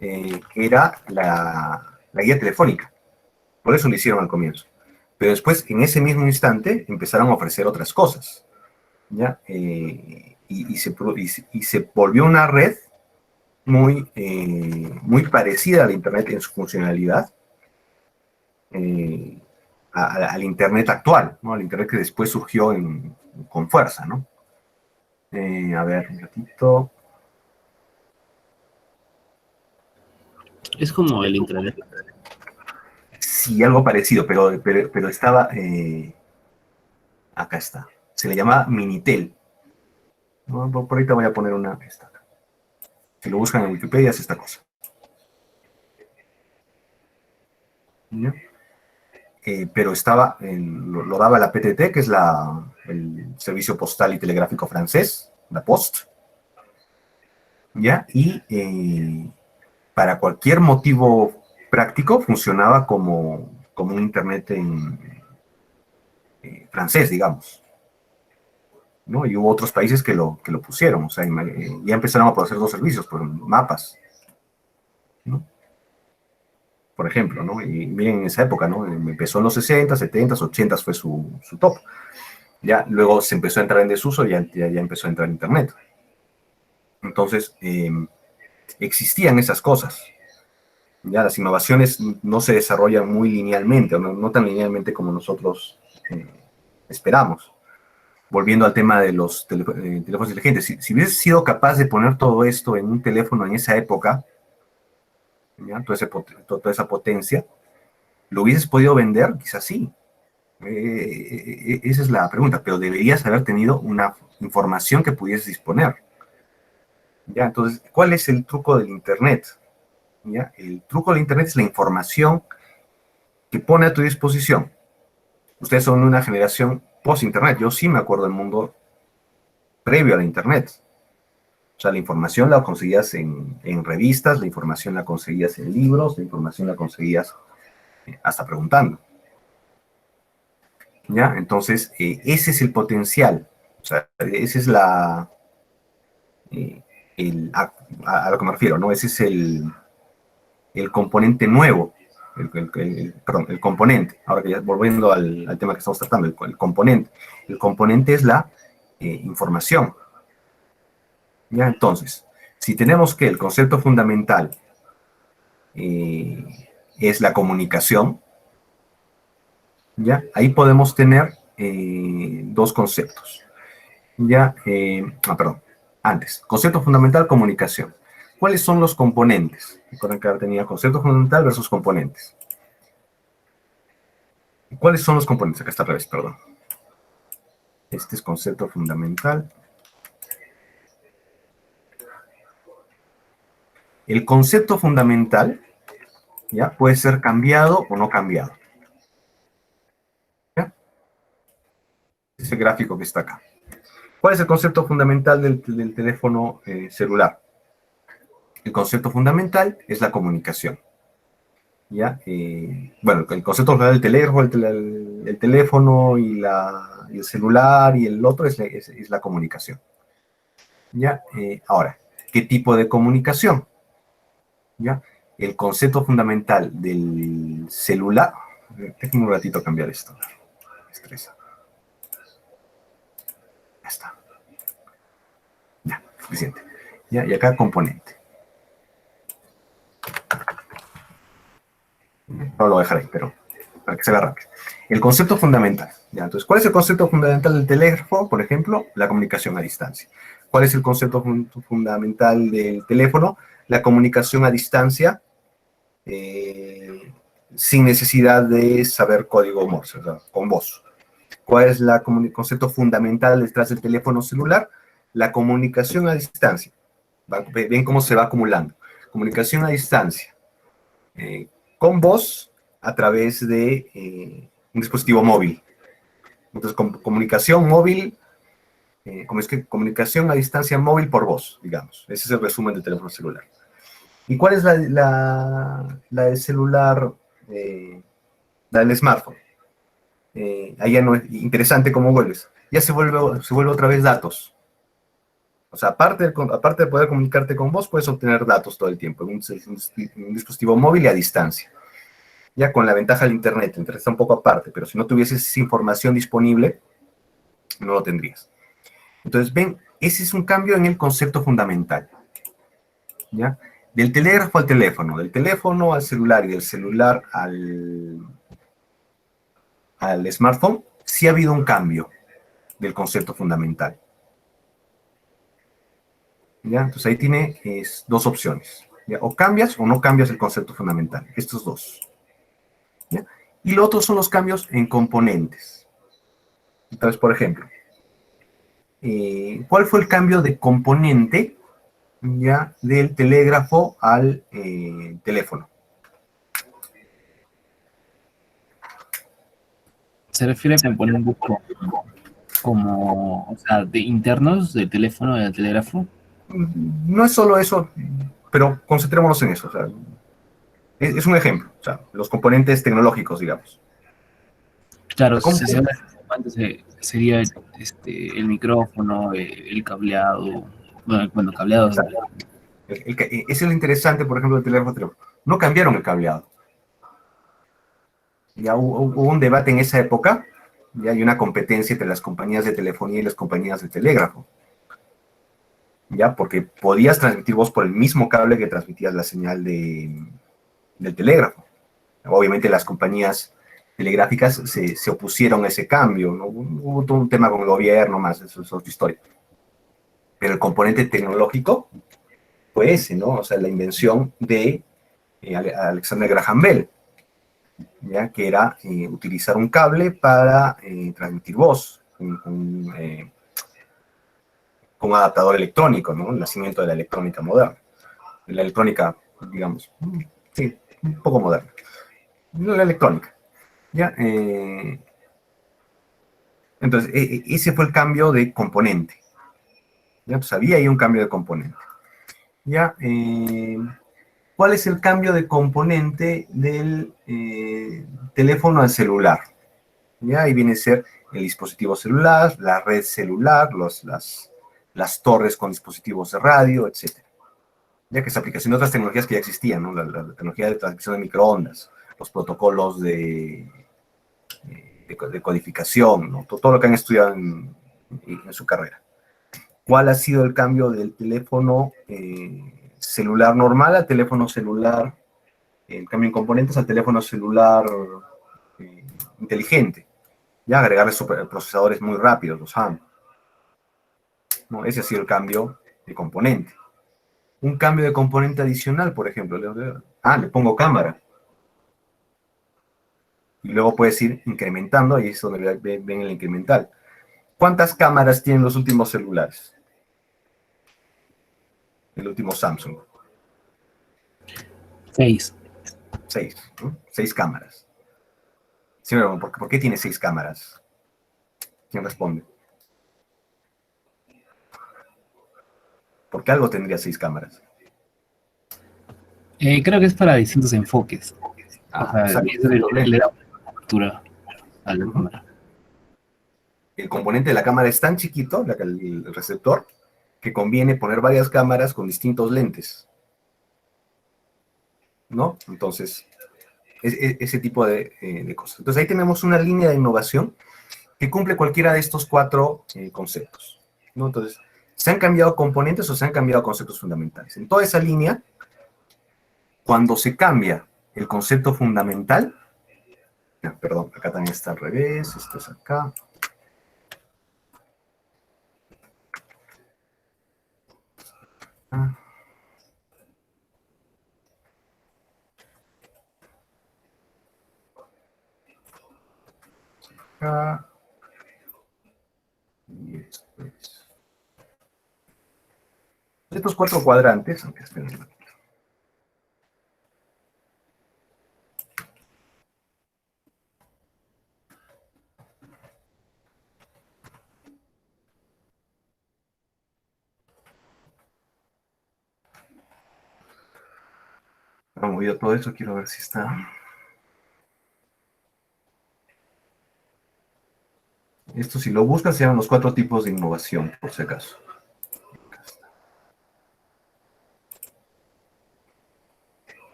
era la guía telefónica. Por eso lo hicieron al comienzo. Pero después, en ese mismo instante, empezaron a ofrecer otras cosas, ¿ya? Y se volvió una red muy parecida a la Internet en su funcionalidad, eh, al Internet actual, ¿no? Al Internet que después surgió con fuerza, ¿no? A ver, un ratito. Es como el internet. Sí, algo parecido, pero estaba... acá está. Se le llama Minitel. No, por ahorita voy a poner una... Esta. Si lo buscan en Wikipedia es esta cosa. ¿Ya? Pero lo daba la PTT, que es el Servicio Postal y Telegráfico Francés, la Poste, ¿ya? Y para cualquier motivo práctico funcionaba como un internet en francés, digamos, ¿no? Y hubo otros países que lo pusieron, o sea, ya empezaron a poder hacer dos servicios, por mapas, ¿no? Por ejemplo, ¿no? Y miren en esa época, ¿no? Empezó en los 60, 70, 80 fue su top. Ya luego se empezó a entrar en desuso y ya empezó a entrar en Internet. Entonces, existían esas cosas. Ya las innovaciones no se desarrollan muy linealmente, o no tan linealmente como nosotros esperamos. Volviendo al tema de los teléfonos inteligentes, si hubiese sido capaz de poner todo esto en un teléfono en esa época, ¿ya? Toda esa potencia, ¿Lo hubieses podido vender? Quizás sí. Esa es la pregunta, pero deberías haber tenido una información que pudieses disponer. ¿Ya? Entonces, ¿cuál es el truco del Internet? ¿Ya? El truco del Internet es la información que pone a tu disposición. Ustedes son una generación post-Internet. Yo sí me acuerdo del mundo previo al Internet. O sea, la información la conseguías en revistas, la información la conseguías en libros, la información la conseguías hasta preguntando. ¿Ya? Entonces, ese es el potencial. O sea, ese es a lo que me refiero, ¿no? Ese es el componente nuevo. Perdón, el componente. Ahora que ya volviendo al tema que estamos tratando, el componente. El componente es la información. ¿Ya? Entonces, si tenemos que el concepto fundamental es la comunicación, ¿ya? Ahí podemos tener dos conceptos. ¿Ya? Perdón. Antes, concepto fundamental, comunicación. ¿Cuáles son los componentes? Recuerden que ahora tenía concepto fundamental versus componentes. ¿Cuáles son los componentes? Acá está al revés, perdón. Este es concepto fundamental. El concepto fundamental, ¿ya? Puede ser cambiado o no cambiado. ¿Ya? Ese gráfico que está acá. ¿Cuál es el concepto fundamental del teléfono celular? El concepto fundamental es la comunicación. ¿Ya? Bueno, el concepto fundamental del teléfono, el teléfono y el celular y el otro es la comunicación. ¿Ya? Ahora, ¿qué tipo de comunicación? ¿Ya? El concepto fundamental del celular. Déjenme un ratito cambiar esto. Me estresa. Ya está. Ya, suficiente. ¿Ya? Y acá componente. No lo voy a dejar ahí, pero para que se vea rápido. El concepto fundamental. ¿Ya? Entonces, ¿cuál es el concepto fundamental del teléfono? Por ejemplo, la comunicación a distancia. ¿Cuál es el concepto fundamental del teléfono? La comunicación a distancia sin necesidad de saber código Morse, o sea, con voz. ¿Cuál es el concepto fundamental detrás del teléfono celular? La comunicación a distancia. Ven cómo se va acumulando. Comunicación a distancia. Con voz a través de un dispositivo móvil. Entonces, comunicación móvil, comunicación a distancia móvil por voz, digamos. Ese es el resumen del teléfono celular. ¿Y cuál es la del celular, la del smartphone? Ahí ya no es interesante cómo vuelves. Ya se vuelve otra vez datos. O sea, aparte de poder comunicarte con vos, puedes obtener datos todo el tiempo en un dispositivo móvil y a distancia. Ya con la ventaja del Internet. El Internet está un poco aparte, pero si no tuvieses esa información disponible, no lo tendrías. Entonces, ven, ese es un cambio en el concepto fundamental. ¿Ya? Del telégrafo al teléfono, del teléfono al celular y del celular al smartphone, sí ha habido un cambio del concepto fundamental. ¿Ya? Entonces ahí tiene dos opciones. ¿Ya? O cambias o no cambias el concepto fundamental. Estos dos. ¿Ya? Y lo otro son los cambios en componentes. Entonces, por ejemplo, ¿cuál fue el cambio de componente ya del telégrafo al teléfono? Se refiere a componentes como, o sea, de internos del teléfono y del telégrafo. No es solo eso, pero concentrémonos en eso. O sea, es un ejemplo. O sea, los componentes tecnológicos, digamos. Claro, sería el micrófono, el cableado, bueno, cableado. Ese es lo interesante, por ejemplo, del teléfono. No cambiaron el cableado. Ya hubo un debate en esa época, ya hay una competencia entre las compañías de telefonía y las compañías de telégrafo. Ya, porque podías transmitir vos por el mismo cable que transmitías la señal del telégrafo. Obviamente las compañías telegráficas se opusieron a ese cambio, ¿no? Hubo todo un tema con el gobierno, más, eso es otra historia. Pero el componente tecnológico fue ese, ¿no? O sea, la invención de Alexander Graham Bell. ya que era utilizar un cable para transmitir voz, con un adaptador electrónico, ¿no? El nacimiento de la electrónica moderna. La electrónica, digamos, sí, un poco moderna. La electrónica, ¿ya? Entonces, ese fue el cambio de componente. ¿Ya? Pues había ahí un cambio de componente. ¿Ya? ¿Cuál es el cambio de componente del teléfono al celular? ¿Ya? Ahí viene a ser el dispositivo celular, la red celular, las torres con dispositivos de radio, etc. Ya que es aplicación de otras tecnologías que ya existían, ¿no? La tecnología de transmisión de microondas, los protocolos de codificación, ¿no? Todo lo que han estudiado en su carrera. ¿Cuál ha sido el cambio del teléfono celular normal al teléfono celular, el cambio en componentes al teléfono celular inteligente? Ya agregarle procesadores muy rápidos, los RAM. ¿No? Ese ha sido el cambio de componente. Un cambio de componente adicional, por ejemplo, le pongo cámara. Y luego puedes ir incrementando, ahí es donde ven el incremental. ¿Cuántas cámaras tienen los últimos celulares? El último Samsung. 6. 6, ¿no? 6 cámaras. Sí, pero ¿por qué tiene 6 cámaras? ¿Quién responde? ¿Por qué algo tendría 6 cámaras? Creo que es para distintos enfoques. O sea, Exacto. eso le da cobertura a la cámara. El componente de la cámara es tan chiquito, el receptor, que conviene poner varias cámaras con distintos lentes, ¿no? Entonces, ese tipo de cosas. Entonces, ahí tenemos una línea de innovación que cumple cualquiera de estos 4 conceptos, ¿no? Entonces, ¿se han cambiado componentes o se han cambiado conceptos fundamentales? En toda esa línea, cuando se cambia el concepto fundamental, perdón, acá también está al revés, esto es acá. Acá. Y estos 4 cuadrantes, aunque esperen. Ha movido todo eso, quiero ver si está. Esto, si lo buscas, se llaman los 4 tipos de innovación, por si acaso.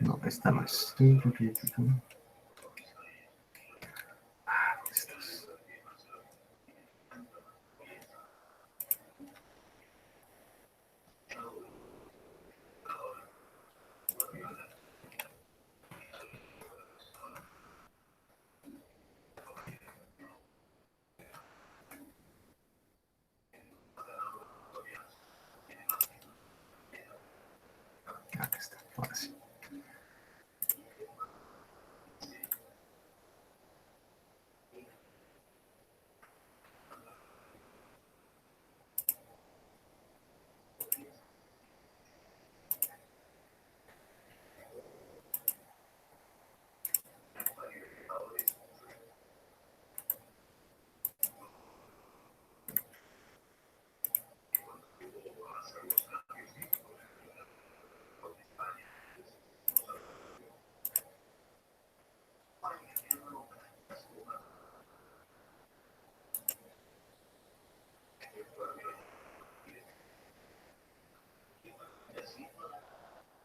No, esta no es. Acá está, ahora sí.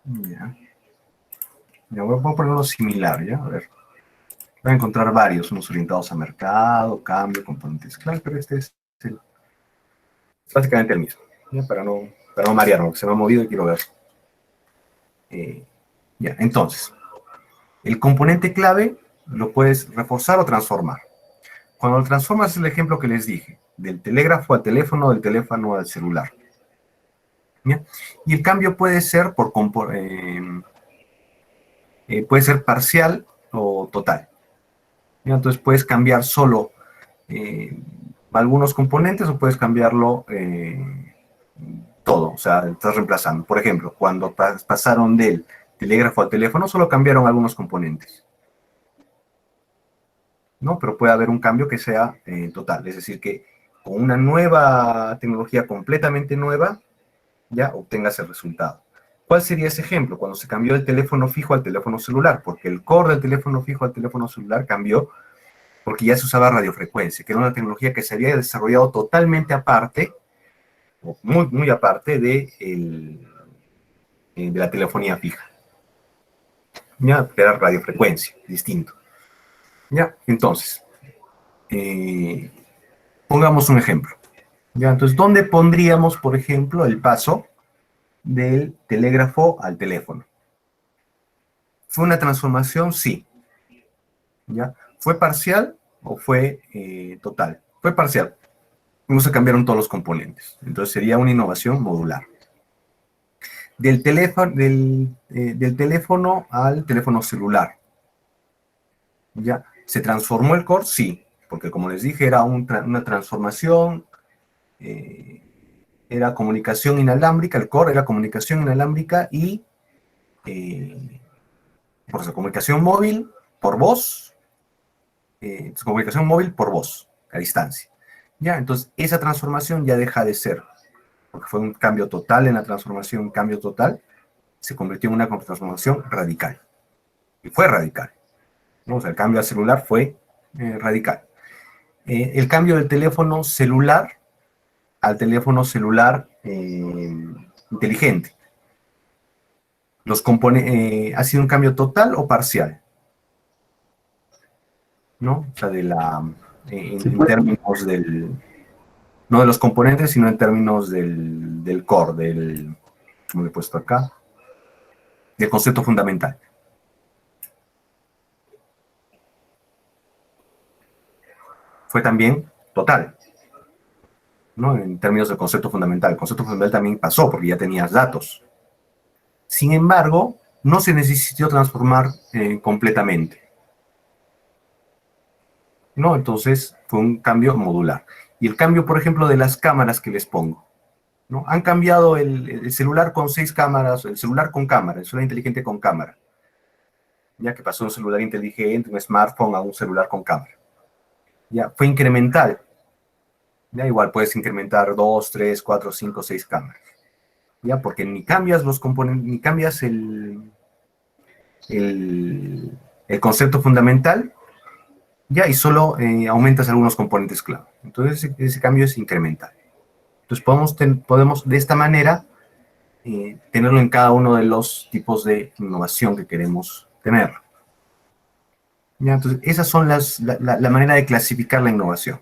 Ya. Ya voy a poner uno similar, ¿ya? A ver. Voy a encontrar varios, unos orientados a mercado, cambio, componentes. Claro, pero este es básicamente el mismo. ¿Ya? Para no marearme, porque se me ha movido y quiero ver. Ya, entonces, el componente clave lo puedes reforzar o transformar. Cuando lo transformas es el ejemplo que les dije, del telégrafo al teléfono, del teléfono al celular. ¿Ya? Y el cambio puede ser puede ser parcial o total. ¿Ya? Entonces puedes cambiar solo algunos componentes o puedes cambiarlo todo, o sea, estás reemplazando. Por ejemplo, cuando pasaron del telégrafo al teléfono, solo cambiaron algunos componentes, ¿no? Pero puede haber un cambio que sea total, es decir, que con una nueva tecnología completamente nueva, ya obtengas el resultado. ¿Cuál sería ese ejemplo? Cuando se cambió del teléfono fijo al teléfono celular, porque el core del teléfono fijo al teléfono celular cambió porque ya se usaba radiofrecuencia, que era una tecnología que se había desarrollado totalmente aparte, o muy, muy aparte de la telefonía fija. Ya, era radiofrecuencia, distinto. Ya, entonces, pongamos un ejemplo. Ya, entonces, ¿dónde pondríamos, por ejemplo, el paso del telégrafo al teléfono? ¿Fue una transformación? Sí. ¿Ya? ¿Fue parcial o fue total? Fue parcial. No se cambiaron todos los componentes. Entonces sería una innovación modular. Del teléfono al teléfono celular. ¿Ya? ¿Se transformó el core? Sí. Porque como les dije, era una transformación, era comunicación inalámbrica, el core era comunicación inalámbrica y por eso, comunicación móvil por voz, comunicación móvil por voz, a distancia. Ya, entonces esa transformación ya deja de ser, porque fue un cambio total en la transformación, un cambio total, se convirtió en una transformación radical. Y fue radical, ¿no? O sea, el cambio al celular fue radical. El cambio del teléfono celular al teléfono celular inteligente. ¿Ha sido un cambio total o parcial? ¿No? O sea, en términos no de los componentes, sino en términos del core, como le he puesto acá, del concepto fundamental. Fue también total, ¿no? En términos del concepto fundamental. El concepto fundamental también pasó porque ya tenías datos. Sin embargo, no se necesitó transformar completamente, ¿no? Entonces fue un cambio modular. Y el cambio, por ejemplo, de las cámaras que les pongo, ¿no? Han cambiado el celular con 6 cámaras, el celular con cámara, el celular inteligente con cámara. Ya que pasó de un celular inteligente, un smartphone, a un celular con cámara. Ya, fue incremental. Ya, igual puedes incrementar 2, 3, 4, 5, 6 cámaras. Ya, porque ni cambias los componentes, ni cambias el concepto fundamental, ya, y solo aumentas algunos componentes clave. Entonces ese cambio es incremental. Entonces podemos de esta manera tenerlo en cada uno de los tipos de innovación que queremos tener. ¿Ya? Entonces esas son la manera de clasificar la innovación.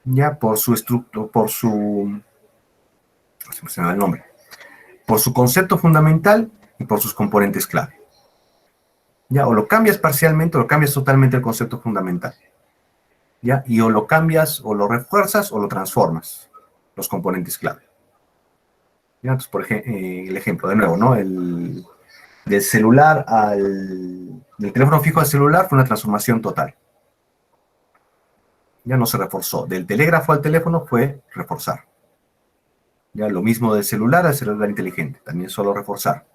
Ya, por su estructura, se me llama el nombre, por su concepto fundamental y por sus componentes clave. Ya, o lo cambias parcialmente o lo cambias totalmente el concepto fundamental. ¿Ya? Y o lo cambias, o lo refuerzas, o lo transformas, los componentes clave. ¿Ya? Entonces, por ejemplo, el ejemplo, de nuevo, ¿no? Del teléfono fijo al celular fue una transformación total. Ya no se reforzó. Del telégrafo al teléfono fue reforzar. Ya lo mismo del celular al celular inteligente, también solo reforzar.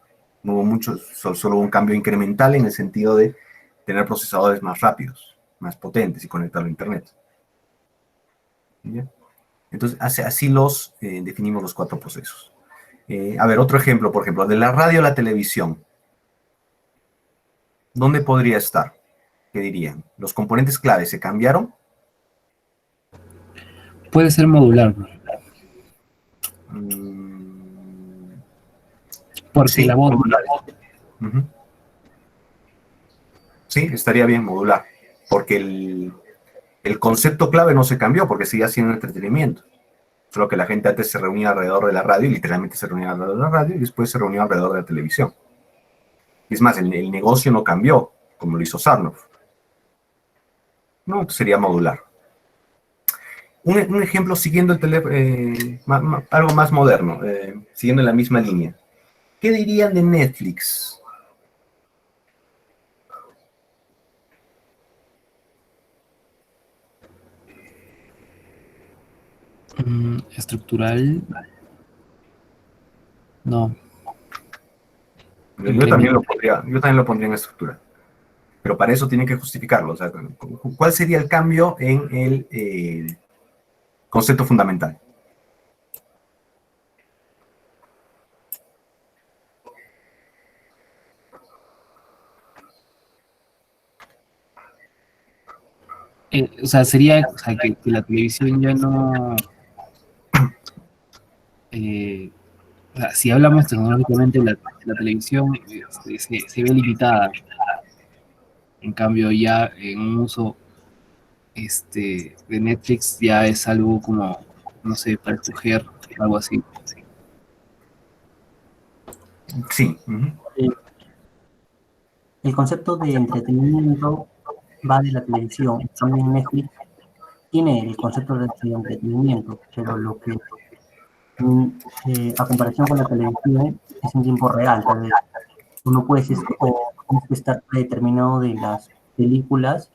No hubo mucho, solo un cambio incremental en el sentido de tener procesadores más rápidos, más potentes y conectarlo a internet. ¿Ya? Entonces, así definimos los 4 procesos. A ver, otro ejemplo, por ejemplo, de la radio a la televisión. ¿Dónde podría estar? ¿Qué dirían? ¿Los componentes claves se cambiaron? Puede ser modular, bro. Porque Sí, la voz... modular. Sí, estaría bien modular. Porque el concepto clave no se cambió, porque sigue siendo entretenimiento. Solo que la gente antes se reunía alrededor de la radio, y literalmente se reunía alrededor de la radio, y después se reunía alrededor de la televisión. Es más, el negocio no cambió, como lo hizo Sarnoff. ¿no? Entonces sería modular. Un ejemplo siguiendo el algo más moderno, siguiendo la misma línea. ¿Qué dirían de Netflix? Estructural, no. Yo también lo pondría en estructura. Pero para eso tienen que justificarlo. O sea, ¿cuál sería el cambio en el concepto fundamental? O sea, sería o sea, que la televisión ya no... o sea, si hablamos tecnológicamente, la televisión se ve limitada. En cambio, ya en un uso de Netflix ya es algo como, no sé, para escoger, algo así. Sí. Uh-huh. El concepto de entretenimiento va de la televisión. También Netflix tiene el concepto de entretenimiento, pero lo que a comparación con la televisión es en tiempo real. Tal vez uno puede estar predeterminado de las películas.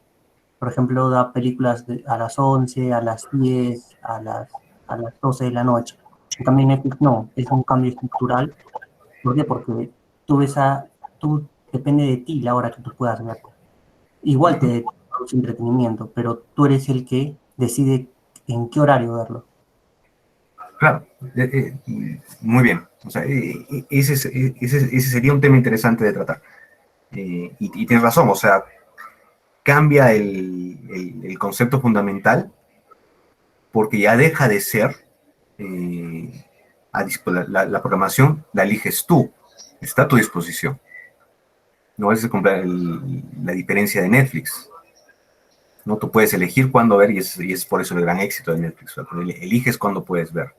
Por ejemplo, da películas a las 11, a las 10, a las 12 de la noche. En cambio, Netflix no, es un cambio estructural. ¿Por qué? Porque tú depende de ti la hora que tú puedas ver. Igual te produce entretenimiento, pero tú eres el que decide en qué horario verlo. Claro, muy bien. O sea, ese sería un tema interesante de tratar. Y tienes razón, o sea, cambia el concepto fundamental porque ya deja de ser la programación la eliges tú, está a tu disposición. No es la diferencia de Netflix. No, tú puedes elegir cuándo ver y es por eso el gran éxito de Netflix. O sea, eliges cuándo puedes ver.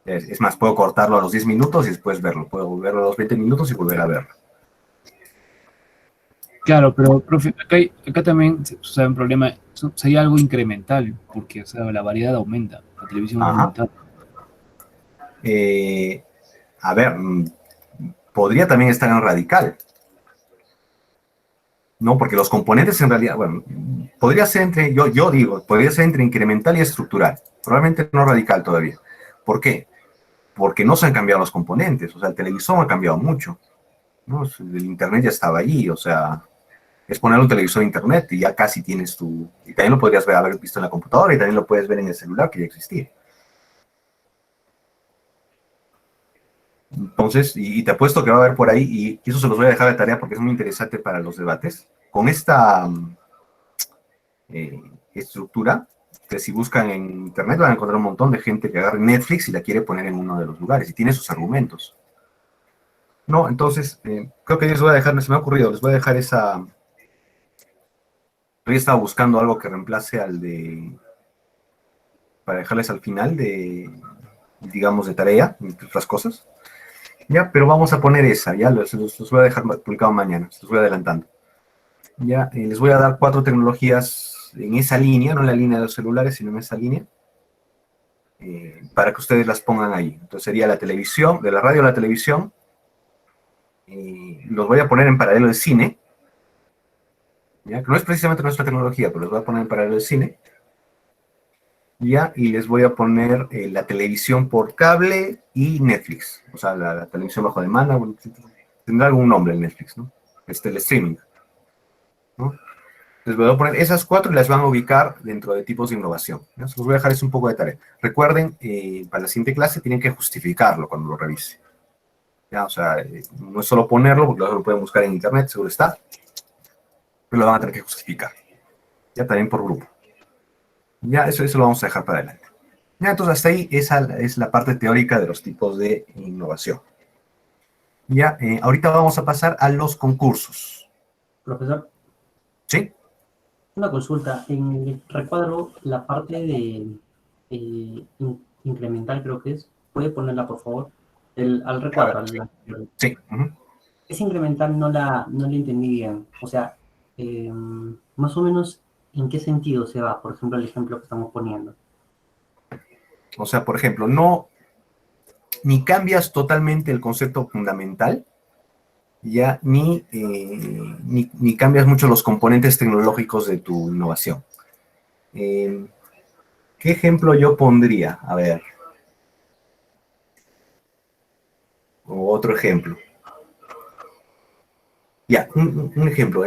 Es más, puedo cortarlo a los 10 minutos y después verlo. Puedo verlo a los 20 minutos y volver a verlo. Claro, pero profe, acá también sucede un problema, sería algo incremental, porque o sea, la variedad aumenta, la televisión va a Ajá. aumentar. A ver, podría también estar en radical, ¿no? Porque los componentes en realidad, bueno, podría ser yo digo, podría ser entre incremental y estructural. Probablemente no radical todavía. ¿Por qué? Porque no se han cambiado los componentes. O sea, el televisor ha cambiado mucho, ¿no? El internet ya estaba allí, o sea, es poner un televisor a internet y ya casi tienes tu... Y también lo podrías haber visto en la computadora y también lo puedes ver en el celular que ya existía. Entonces, y te apuesto que va a haber por ahí, y eso se los voy a dejar de tarea porque es muy interesante para los debates. Con esta estructura, que si buscan en internet van a encontrar un montón de gente que agarra Netflix y la quiere poner en uno de los lugares y tiene sus argumentos. No, entonces, creo que les voy a dejar, se me ha ocurrido, les voy a dejar esa... Yo estaba buscando algo que reemplace al de... para dejarles al final de, digamos, de tarea, entre otras cosas. Ya, pero vamos a poner esa, ya, los voy a dejar publicado mañana, los voy adelantando. Ya, les voy a dar 4 tecnologías en esa línea, no en la línea de los celulares, sino en esa línea, para que ustedes las pongan ahí. Entonces sería la televisión, de la radio a la televisión, los voy a poner en paralelo del cine, ya, que no es precisamente nuestra tecnología, pero los voy a poner en paralelo del cine. Ya, y les voy a poner la televisión por cable y Netflix, o sea, la televisión bajo demanda, bueno, tendrá algún nombre el Netflix, ¿no? El streaming, ¿no? Les voy a poner esas 4 y las van a ubicar dentro de tipos de innovación, ¿no? Se los voy a dejar es un poco de tarea. Recuerden, para la siguiente clase tienen que justificarlo cuando lo revise. ¿Ya? O sea, no es solo ponerlo, porque lo pueden buscar en internet, seguro está, pero lo van a tener que justificar. Ya también por grupo. Ya, eso lo vamos a dejar para adelante. Ya, entonces hasta ahí esa es la parte teórica de los tipos de innovación. Ya, ahorita vamos a pasar a los concursos. Profesor, ¿Sí? una consulta. En el recuadro, la parte de incremental creo que es. ¿Puede ponerla, por favor? Al recuadro. Sí. Uh-huh. Esa incremental no la entendí bien. O sea, más o menos ¿En qué sentido se va? Por ejemplo, el ejemplo que estamos poniendo. O sea, por ejemplo, no, ni cambias totalmente el concepto fundamental, ya, ni cambias mucho los componentes tecnológicos de tu innovación. ¿Qué ejemplo yo pondría? A ver. O otro ejemplo. Ya, un ejemplo.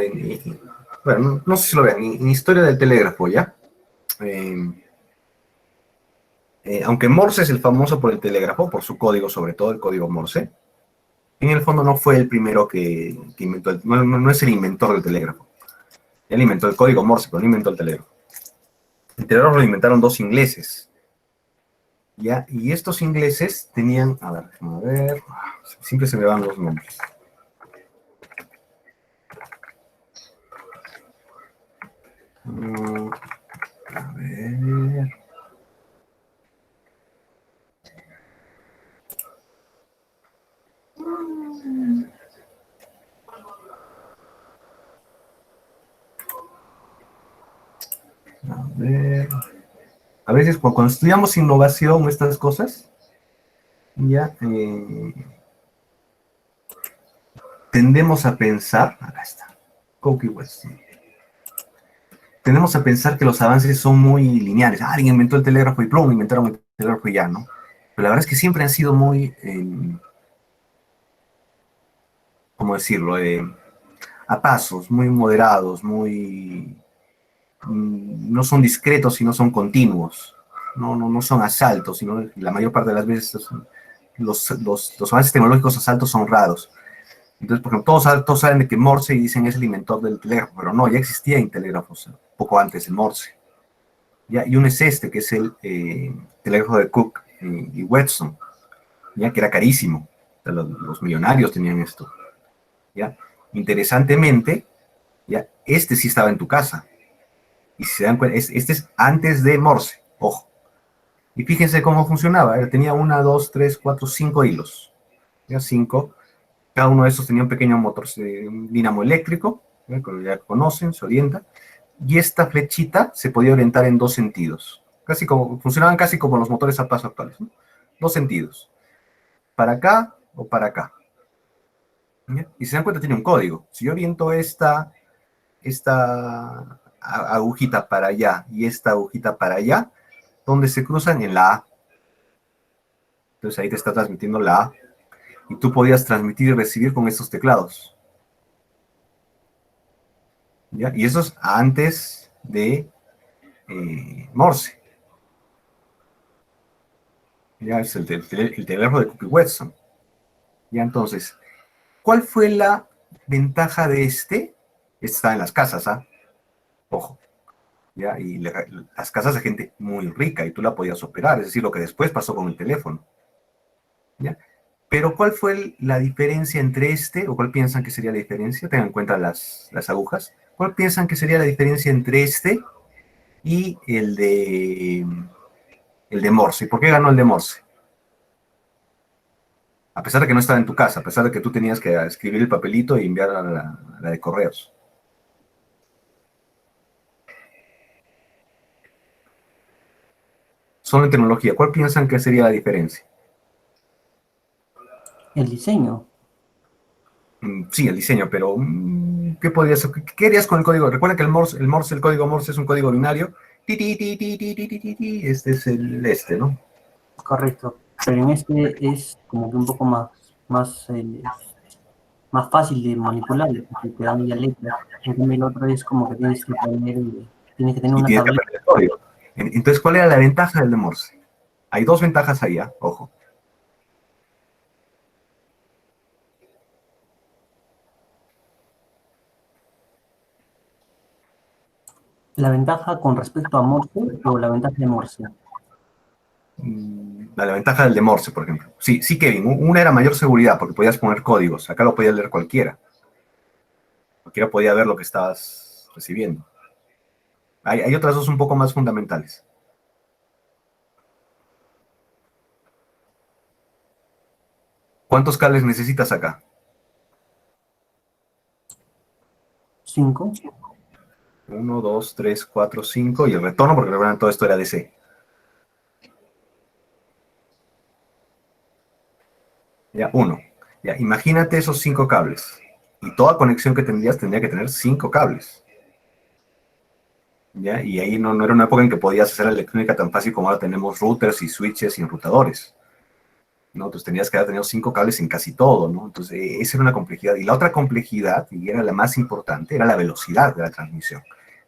Bueno, no sé si lo vean. En historia del telégrafo, ¿ya? Eh, aunque Morse es el famoso por el telégrafo, por su código, sobre todo el código Morse, en el fondo no fue el primero que inventó, no es el inventor del telégrafo. Él inventó el código Morse, pero no inventó el telégrafo. El telégrafo lo inventaron dos ingleses. ¿Ya? Y estos ingleses tenían, a ver, siempre se me van los nombres. A ver. A ver. A veces cuando estudiamos innovación, estas cosas, ya tendemos a pensar, acá está, Coke y Weston, tendemos a pensar que los avances son muy lineales. Alguien inventó el telégrafo y plum, inventaron el telégrafo y ya, ¿no? Pero la verdad es que siempre han sido muy, ¿cómo decirlo? A pasos, muy moderados, muy... no son discretos, sino son continuos. No son asaltos, sino la mayor parte de las veces los avances tecnológicos asaltos son raros. Entonces, por ejemplo, todos saben de que Morse y dicen es el inventor del telégrafo, pero no, ya existía en telégrafos poco antes de Morse. ¿Ya? Y uno es este, que es el telégrafo de Cook y Weston, ¿ya? Que era carísimo. O sea, los millonarios tenían esto. ¿Ya? Interesantemente, ¿ya? Este sí estaba en tu casa. Y si se dan cuenta, este es antes de Morse, ojo. Y fíjense cómo funcionaba. Tenía una, dos, tres, cuatro, cinco hilos. ¿Ya? Cinco. Cada uno de esos tenía un pequeño motor, un dinamo eléctrico, que ya conocen, se orienta. Y esta flechita se podía orientar en dos sentidos. Funcionaban casi como los motores a paso actuales, ¿no? Dos sentidos. Para acá o para acá. ¿Ya? Y si se dan cuenta, tiene un código. Si yo oriento esta agujita para allá y esta agujita para allá, donde se cruzan en la A. Entonces ahí te está transmitiendo la A. Y tú podías transmitir y recibir con estos teclados. ¿Ya? Y eso es antes de Morse. Ya es el telégrafo de Cook-Weston. Ya entonces, ¿cuál fue la ventaja de este? Este está en las casas, ¿ah? Ojo. ¿Ya? Y las casas de gente muy rica y tú la podías operar, es decir, lo que después pasó con el teléfono. ¿Ya? Pero ¿cuál fue la diferencia entre este, o cuál piensan que sería la diferencia? Tengan en cuenta las agujas. ¿Cuál piensan que sería la diferencia entre este y el de Morse? ¿Por qué ganó el de Morse? A pesar de que no estaba en tu casa, a pesar de que tú tenías que escribir el papelito y enviar a la de correos. Solo en tecnología, ¿cuál piensan que sería la diferencia? El diseño. Sí, el diseño, pero ¿qué podrías hacer? ¿Qué harías con el código? Recuerda que el código Morse es un código binario. Ti, ti, ti, ti, ti, ti, ti, ti. Este es ¿no? Correcto. Pero en este es como que un poco más fácil de manipular, porque te dan ya letras. En cambio, el otro es como que tienes que tener Y una tienes que tablita. aprender el código. Entonces, ¿cuál era la ventaja del de Morse? Hay dos ventajas ahí, ojo. La ventaja con respecto a Morse o la ventaja de Morse. La ventaja del de Morse, por ejemplo. Sí, sí, Kevin. Una era mayor seguridad porque podías poner códigos. Acá lo podía leer cualquiera. Cualquiera podía ver lo que estabas recibiendo. Hay otras dos un poco más fundamentales. ¿Cuántos cables necesitas acá? 5. 1, 2, 3, 4, 5, y el retorno, porque recuerdan todo esto era DC. Ya, 1. Ya, imagínate esos 5 cables. Y toda conexión que tendrías tendría que tener 5 cables. ¿Ya? Y ahí no era una época en que podías hacer la electrónica tan fácil como ahora tenemos routers y switches y enrutadores, ¿no? Entonces tenías que haber tenido 5 cables en casi todo, ¿no? Entonces esa era una complejidad. Y la otra complejidad, y era la más importante, era la velocidad de la transmisión.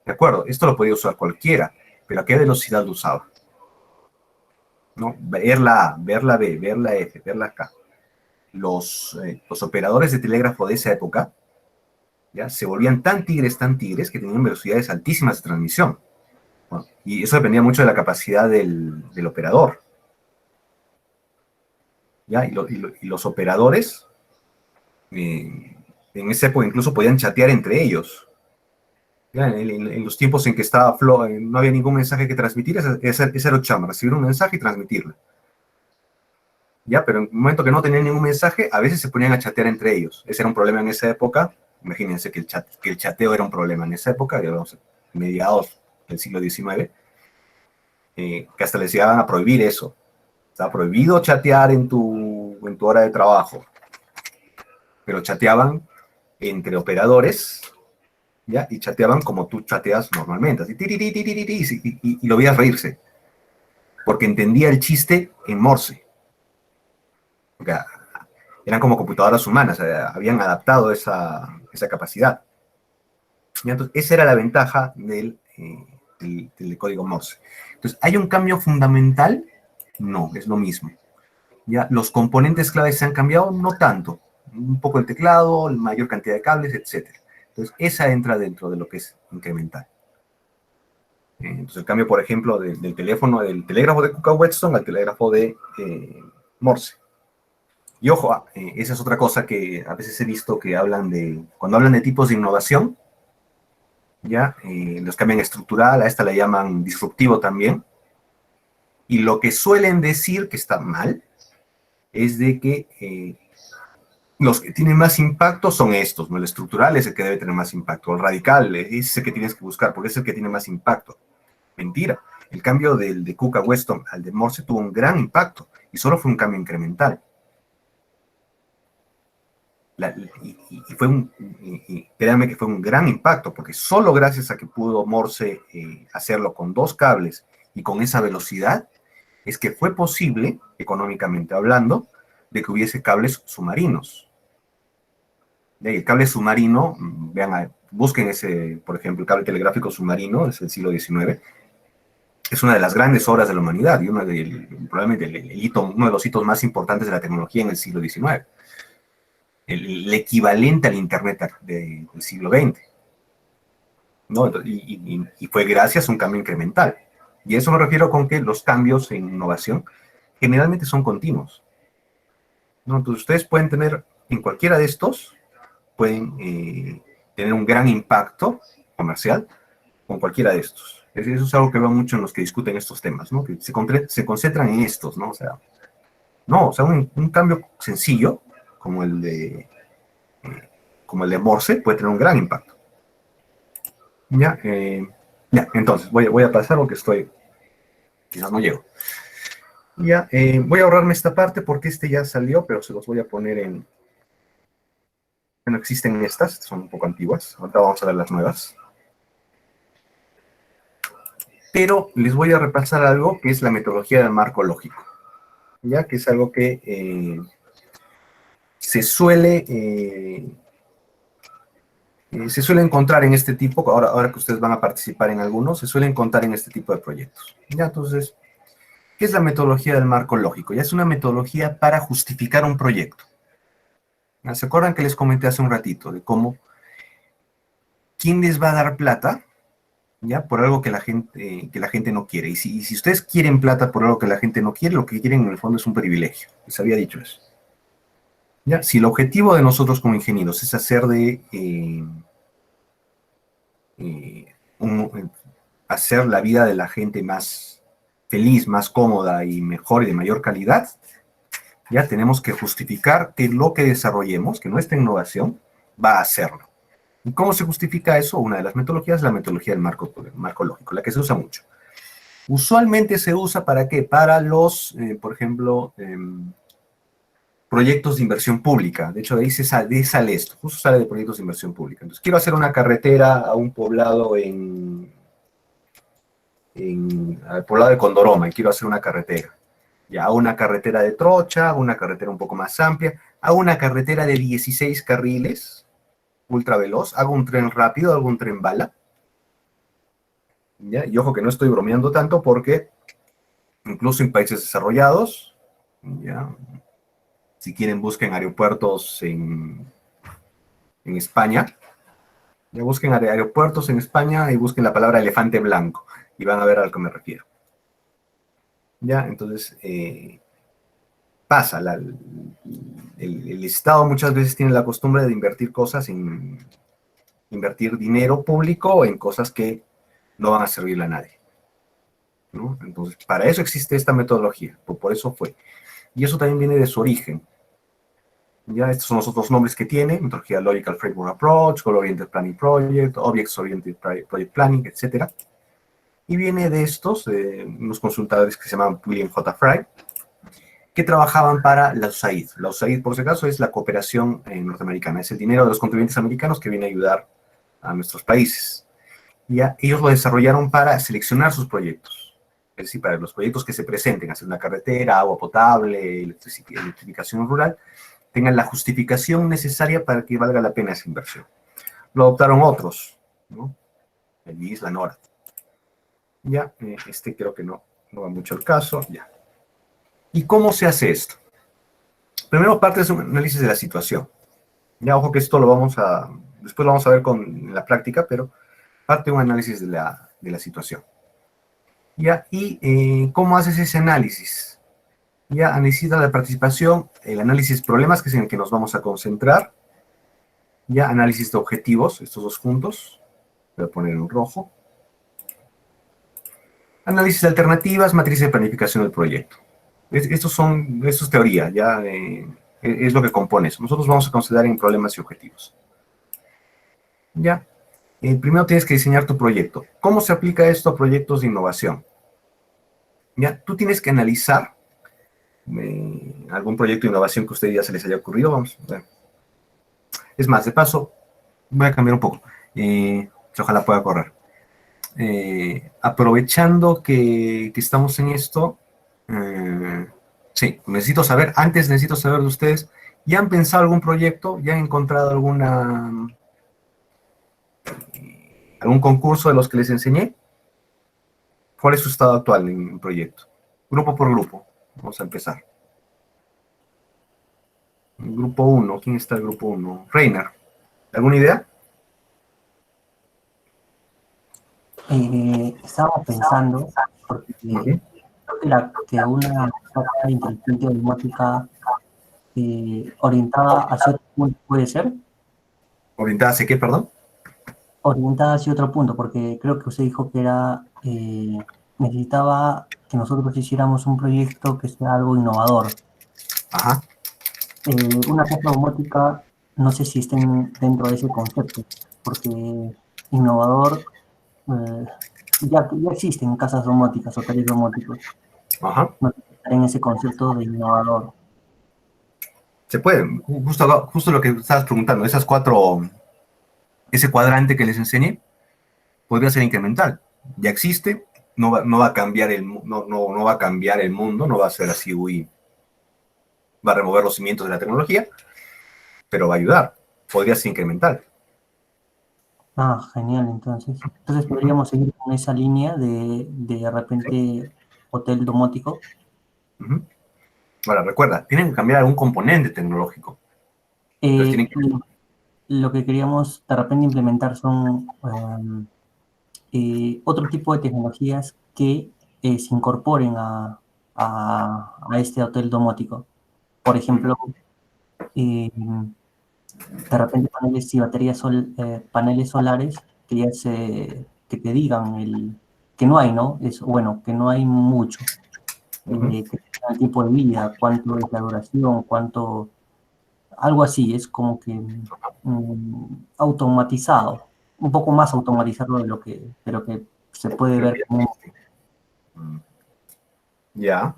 De acuerdo, esto lo podía usar cualquiera, pero ¿a qué velocidad lo usaba? ¿No? Ver la A, ver la B, ver la F, ver la K. Los operadores de telégrafo de esa época, ¿ya? Se volvían tan tigres, que tenían velocidades altísimas de transmisión. Bueno, y eso dependía mucho de la capacidad del operador. ¿Ya? Y los operadores, en esa época incluso podían chatear entre ellos. ¿Ya? En los tiempos en que no había ningún mensaje que transmitir, esa era el chamba, recibir un mensaje y transmitirlo. ¿Ya? Pero en el momento que no tenían ningún mensaje, a veces se ponían a chatear entre ellos. Ese era un problema en esa época. Imagínense que el chateo era un problema en esa época, digamos, mediados del siglo XIX, que hasta les llegaban a prohibir eso. Está prohibido chatear en tu hora de trabajo. Pero chateaban entre operadores, ¿ya? Y chateaban como tú chateas normalmente, así, y lo veías reírse, porque entendía el chiste en Morse. Porque eran como computadoras humanas, habían adaptado esa capacidad. ¿Ya? Entonces, esa era la ventaja del código Morse. Entonces, ¿hay un cambio fundamental? No, es lo mismo. ¿Ya? Los componentes claves se han cambiado, no tanto. Un poco el teclado, mayor cantidad de cables, etc. Entonces, esa entra dentro de lo que es incremental. Entonces, el cambio, por ejemplo, del telégrafo de Cooke-Whetstone al telégrafo de Morse. Y ojo, esa es otra cosa que a veces he visto que cuando hablan de tipos de innovación, ¿ya? Los cambian estructural, a esta la llaman disruptivo también. Y lo que suelen decir que está mal es de que los que tienen más impacto son estos, ¿no? El estructural es el que debe tener más impacto, el radical es el que tienes que buscar, porque es el que tiene más impacto. Mentira. El cambio de Cooke-Whetstone al de Morse tuvo un gran impacto, y solo fue un cambio incremental. Créanme que fue un gran impacto, porque solo gracias a que pudo Morse hacerlo con 2 cables y con esa velocidad, es que fue posible, económicamente hablando, de que hubiese cables submarinos. El cable submarino, busquen por ejemplo, el cable telegráfico submarino, es del siglo XIX, es una de las grandes obras de la humanidad y probablemente uno de los hitos más importantes de la tecnología en el siglo XIX. El equivalente al Internet del siglo XX. ¿No? Y fue gracias a un cambio incremental. Y eso me refiero con que los cambios en innovación generalmente son continuos, ¿no? Entonces ustedes pueden tener, en cualquiera de estos, pueden tener un gran impacto comercial con cualquiera de estos. Eso es algo que veo mucho en los que discuten estos temas, ¿no? Que se concentran en estos, ¿no? O sea, un cambio sencillo, como el de Morse, puede tener un gran impacto. Ya, entonces, voy a pasar porque quizás no llego. Ya, voy a ahorrarme esta parte porque ya salió, pero se los voy a poner no existen estas son un poco antiguas. Ahorita vamos a ver las nuevas. Pero les voy a repasar algo que es la metodología del marco lógico. Ya, que es algo que se suele encontrar en este tipo, ahora que ustedes van a participar en algunos, se suele encontrar en este tipo de proyectos. Ya, entonces, ¿qué es la metodología del marco lógico? Ya es una metodología para justificar un proyecto. ¿Se acuerdan que les comenté hace un ratito de quién les va a dar plata, ya, por algo que la gente no quiere? Y si ustedes quieren plata por algo que la gente no quiere, lo que quieren en el fondo es un privilegio. Les había dicho eso. ¿Ya? Si el objetivo de nosotros como ingenieros es hacer hacer la vida de la gente más feliz, más cómoda y mejor y de mayor calidad, ya tenemos que justificar que lo que desarrollemos, que nuestra innovación, va a hacerlo. ¿Y cómo se justifica eso? Una de las metodologías es la metodología del marco lógico, la que se usa mucho. Usualmente se usa ¿para qué? Para los, por ejemplo, proyectos de inversión pública. De hecho, de ahí sale esto. Justo sale de proyectos de inversión pública. Entonces, quiero hacer una carretera a un poblado al poblado de Condoroma y quiero hacer una carretera. Ya, hago una carretera de trocha, hago una carretera un poco más amplia, hago una carretera de 16 carriles, ultra veloz, hago un tren rápido, hago un tren bala. ¿Ya? Y ojo que no estoy bromeando tanto porque incluso en países desarrollados, ¿ya? Si quieren busquen aeropuertos en España, ya busquen aeropuertos en España y busquen la palabra elefante blanco y van a ver a lo que me refiero. Ya, entonces pasa, el Estado muchas veces tiene la costumbre de invertir cosas invertir dinero público en cosas que no van a servirle a nadie, ¿no? Entonces, para eso existe esta metodología, por eso fue. Y eso también viene de su origen. Ya, estos son los otros nombres que tiene: metodología Logical Framework Approach, Goal Oriented Planning Project, Objects Oriented Project Planning, etc. Y viene de estos, unos consultadores que se llaman William J. Fry, que trabajaban para la USAID. La USAID, por si acaso, es la cooperación norteamericana, es el dinero de los contribuyentes americanos que viene a ayudar a nuestros países. Ya, ellos lo desarrollaron para seleccionar sus proyectos, es decir, para los proyectos que se presenten, hacer una carretera, agua potable, electrificación rural, tengan la justificación necesaria para que valga la pena esa inversión. Lo adoptaron otros, ¿no? El GIS, la NORAD. Ya, creo que no va mucho el caso, ya. ¿Y cómo se hace esto? Primero parte es un análisis de la situación. Ya, ojo que esto después lo vamos a ver en la práctica, pero parte de un análisis de la situación. Ya, y ¿cómo haces ese análisis? Ya, necesita la participación, el análisis de problemas, que es en el que nos vamos a concentrar. Ya, análisis de objetivos, estos dos juntos. Voy a poner en rojo. Análisis de alternativas, matriz de planificación del proyecto. Esto es teoría, ya es lo que compone eso. Nosotros vamos a considerar en problemas y objetivos. Ya. Primero tienes que diseñar tu proyecto. ¿Cómo se aplica esto a proyectos de innovación? Ya, tú tienes que analizar algún proyecto de innovación que a ustedes ya se les haya ocurrido. Vamos a ver. Es más, de paso, voy a cambiar un poco. Ojalá pueda correr. Aprovechando que estamos en esto, sí, necesito saber de ustedes, ¿ya han pensado algún proyecto? ¿Ya han encontrado algún concurso de los que les enseñé? ¿Cuál es su estado actual en el proyecto? Grupo por grupo. Vamos a empezar. Grupo 1. ¿Quién está en el grupo 1? Reiner. ¿Alguna idea? Estaba pensando, porque creo que una carta de inteligencia domótica orientada hacia otro punto puede ser. ¿Orientada hacia qué, perdón? Orientada hacia otro punto, porque creo que usted dijo que necesitaba que nosotros hiciéramos un proyecto que sea algo innovador. Ajá. Una casa domótica, no sé si estén dentro de ese concepto, porque innovador, ya existen casas domóticas, hoteles domóticos. Ajá. No estar en ese concepto de innovador. Se puede, justo lo que estabas preguntando, ese cuadrante que les enseñé, podría ser incremental. Ya existe, no va a cambiar no va a cambiar el mundo, no va a ser así, va a remover los cimientos de la tecnología, pero va a ayudar. Podría ser incremental. Ah, genial, entonces. Entonces podríamos seguir con esa línea de repente hotel domótico. Ahora, recuerda, tienen que cambiar algún componente tecnológico. Lo que queríamos de repente implementar son otro tipo de tecnologías que se incorporen a este hotel domótico. Por ejemplo, de repente paneles y baterías paneles solares que te digan que no hay, ¿no? Que no hay mucho. Que tengan el tiempo de vida, cuánto es la duración, cuánto algo así, es como que automatizado, un poco más automatizado de lo que se puede ver como... Mm, Ya.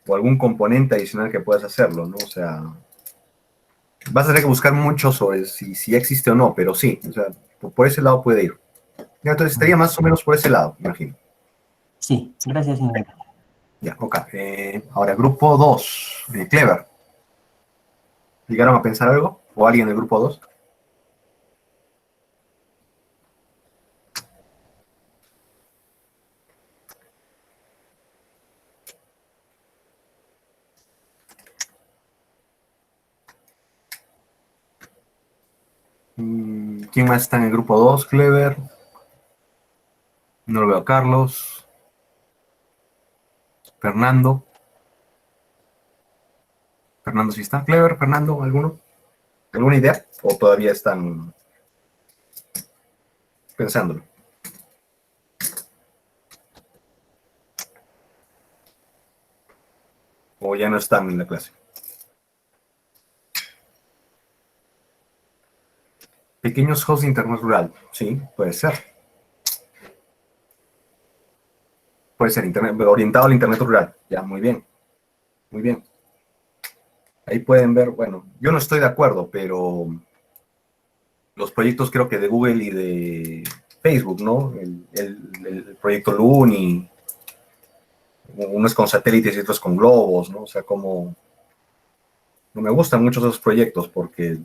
O algún componente adicional que puedas hacerlo, ¿no? O sea, vas a tener que buscar mucho sobre si existe o no, pero sí, o sea, por ese lado puede ir. Ya, entonces estaría más o menos por ese lado, me imagino. Sí, gracias, ingeniero. Ya, ok. Ahora, grupo 2, Clever. ¿Llegaron a pensar algo? ¿O alguien del grupo 2? ¿Quién más está en el grupo 2? Clever. No lo veo a Carlos. Fernando. Fernando sí está. Clever, Fernando, ¿alguno? ¿Alguna idea? ¿O todavía están pensándolo? ¿O ya no están en la clase? Pequeños hosts de internet rural. Sí, puede ser. Puede ser internet, orientado al internet rural. Ya, muy bien. Muy bien. Ahí pueden ver, bueno, yo no estoy de acuerdo, pero los proyectos creo que de Google y de Facebook, ¿no? El proyecto Loon, unos con satélites y otros con globos, ¿no? O sea, como no me gustan mucho esos proyectos porque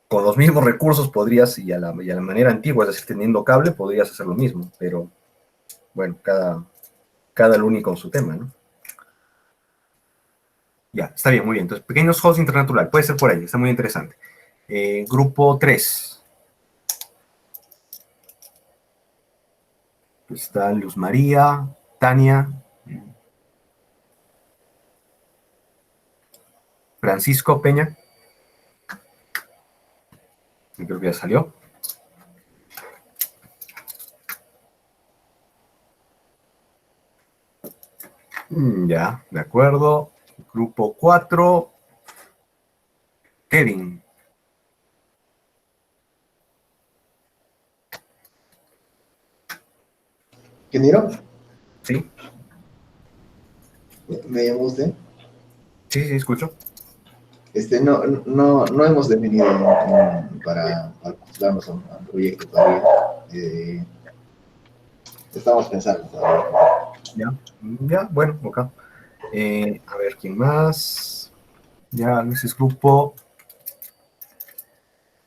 con los mismos recursos podrías, y a la manera antigua, es decir, teniendo cable, podrías hacer lo mismo, pero bueno, cada Looney con su tema, ¿no? Ya, está bien, muy bien. Entonces, pequeños hosts internatural, puede ser por ahí, está muy interesante. Grupo 3. Está Luz María, Tania, Francisco Peña. Creo que ya salió. Ya, de acuerdo. Grupo 4. Kevin. ¿Ingeniero? ¿Sí? ¿Me llamó usted? Sí, sí, escucho. No hemos definido para postularnos a un proyecto todavía. Estamos pensando todavía. Ya, ya, bueno, ok. A ver, ¿quién más? Ya, ese es grupo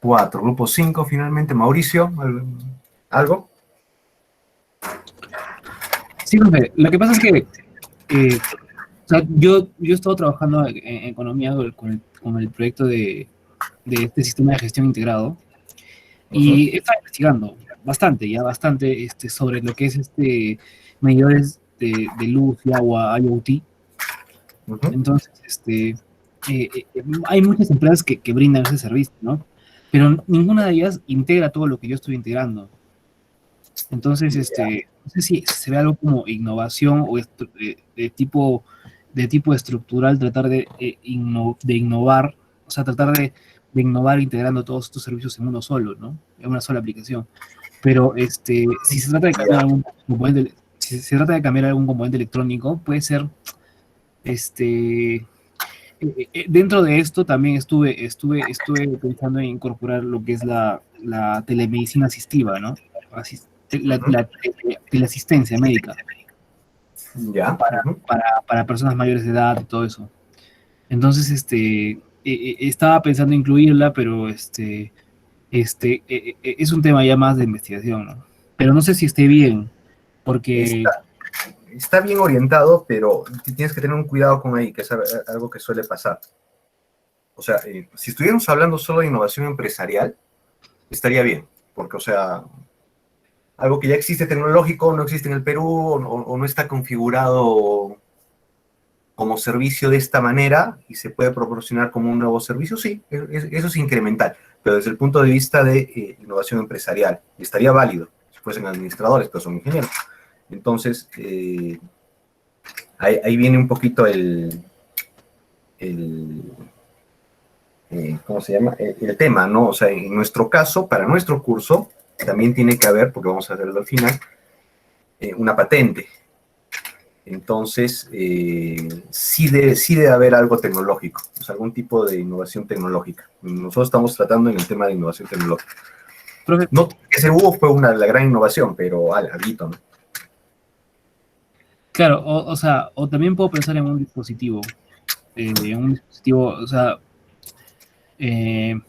4. Grupo 5, finalmente. Mauricio, ¿algo? Sí, profe, lo que pasa es que o sea, yo he estado trabajando en economía con el proyecto de este sistema de gestión integrado y he estado investigando bastante, ya bastante, sobre lo que es medidores de luz y agua IoT. Ujú. Entonces, hay muchas empresas que brindan ese servicio, ¿no? Pero ninguna de ellas integra todo lo que yo estoy integrando. Entonces, no sé si se ve algo como innovación o de tipo estructural, tratar de innovar, o sea, tratar de innovar integrando todos estos servicios en uno solo, ¿no? En una sola aplicación. Pero si se trata de cambiar algún componente, si se trata de cambiar algún componente electrónico, puede ser, dentro de esto también estuve pensando en incorporar lo que es la telemedicina asistiva, ¿no? Ujú. La teleasistencia médica Ya. Ujú. para personas mayores de edad y todo eso. Entonces, estaba pensando incluirla, pero es un tema ya más de investigación, ¿no? Pero no sé si esté bien, porque... Está bien orientado, pero tienes que tener un cuidado con ahí, que es algo que suele pasar. O sea, si estuviéramos hablando solo de innovación empresarial, estaría bien, porque, o sea, algo que ya existe tecnológico no existe en el Perú o no está configurado como servicio de esta manera y se puede proporcionar como un nuevo servicio, sí, eso es incremental, pero desde el punto de vista de innovación empresarial, estaría válido si fuesen administradores, pero son ingenieros. Entonces, ahí viene un poquito el ¿cómo se llama? El tema, ¿no? O sea, en nuestro caso, para nuestro curso, también tiene que haber, porque vamos a hacerlo al final, una patente. Entonces, sí debe haber algo tecnológico, o sea, algún tipo de innovación tecnológica. Nosotros estamos tratando en el tema de innovación tecnológica. Profe, No, ese Hugo fue la gran innovación, pero algo, ¿no? claro, o sea, o también puedo pensar en un dispositivo, o sea, eh,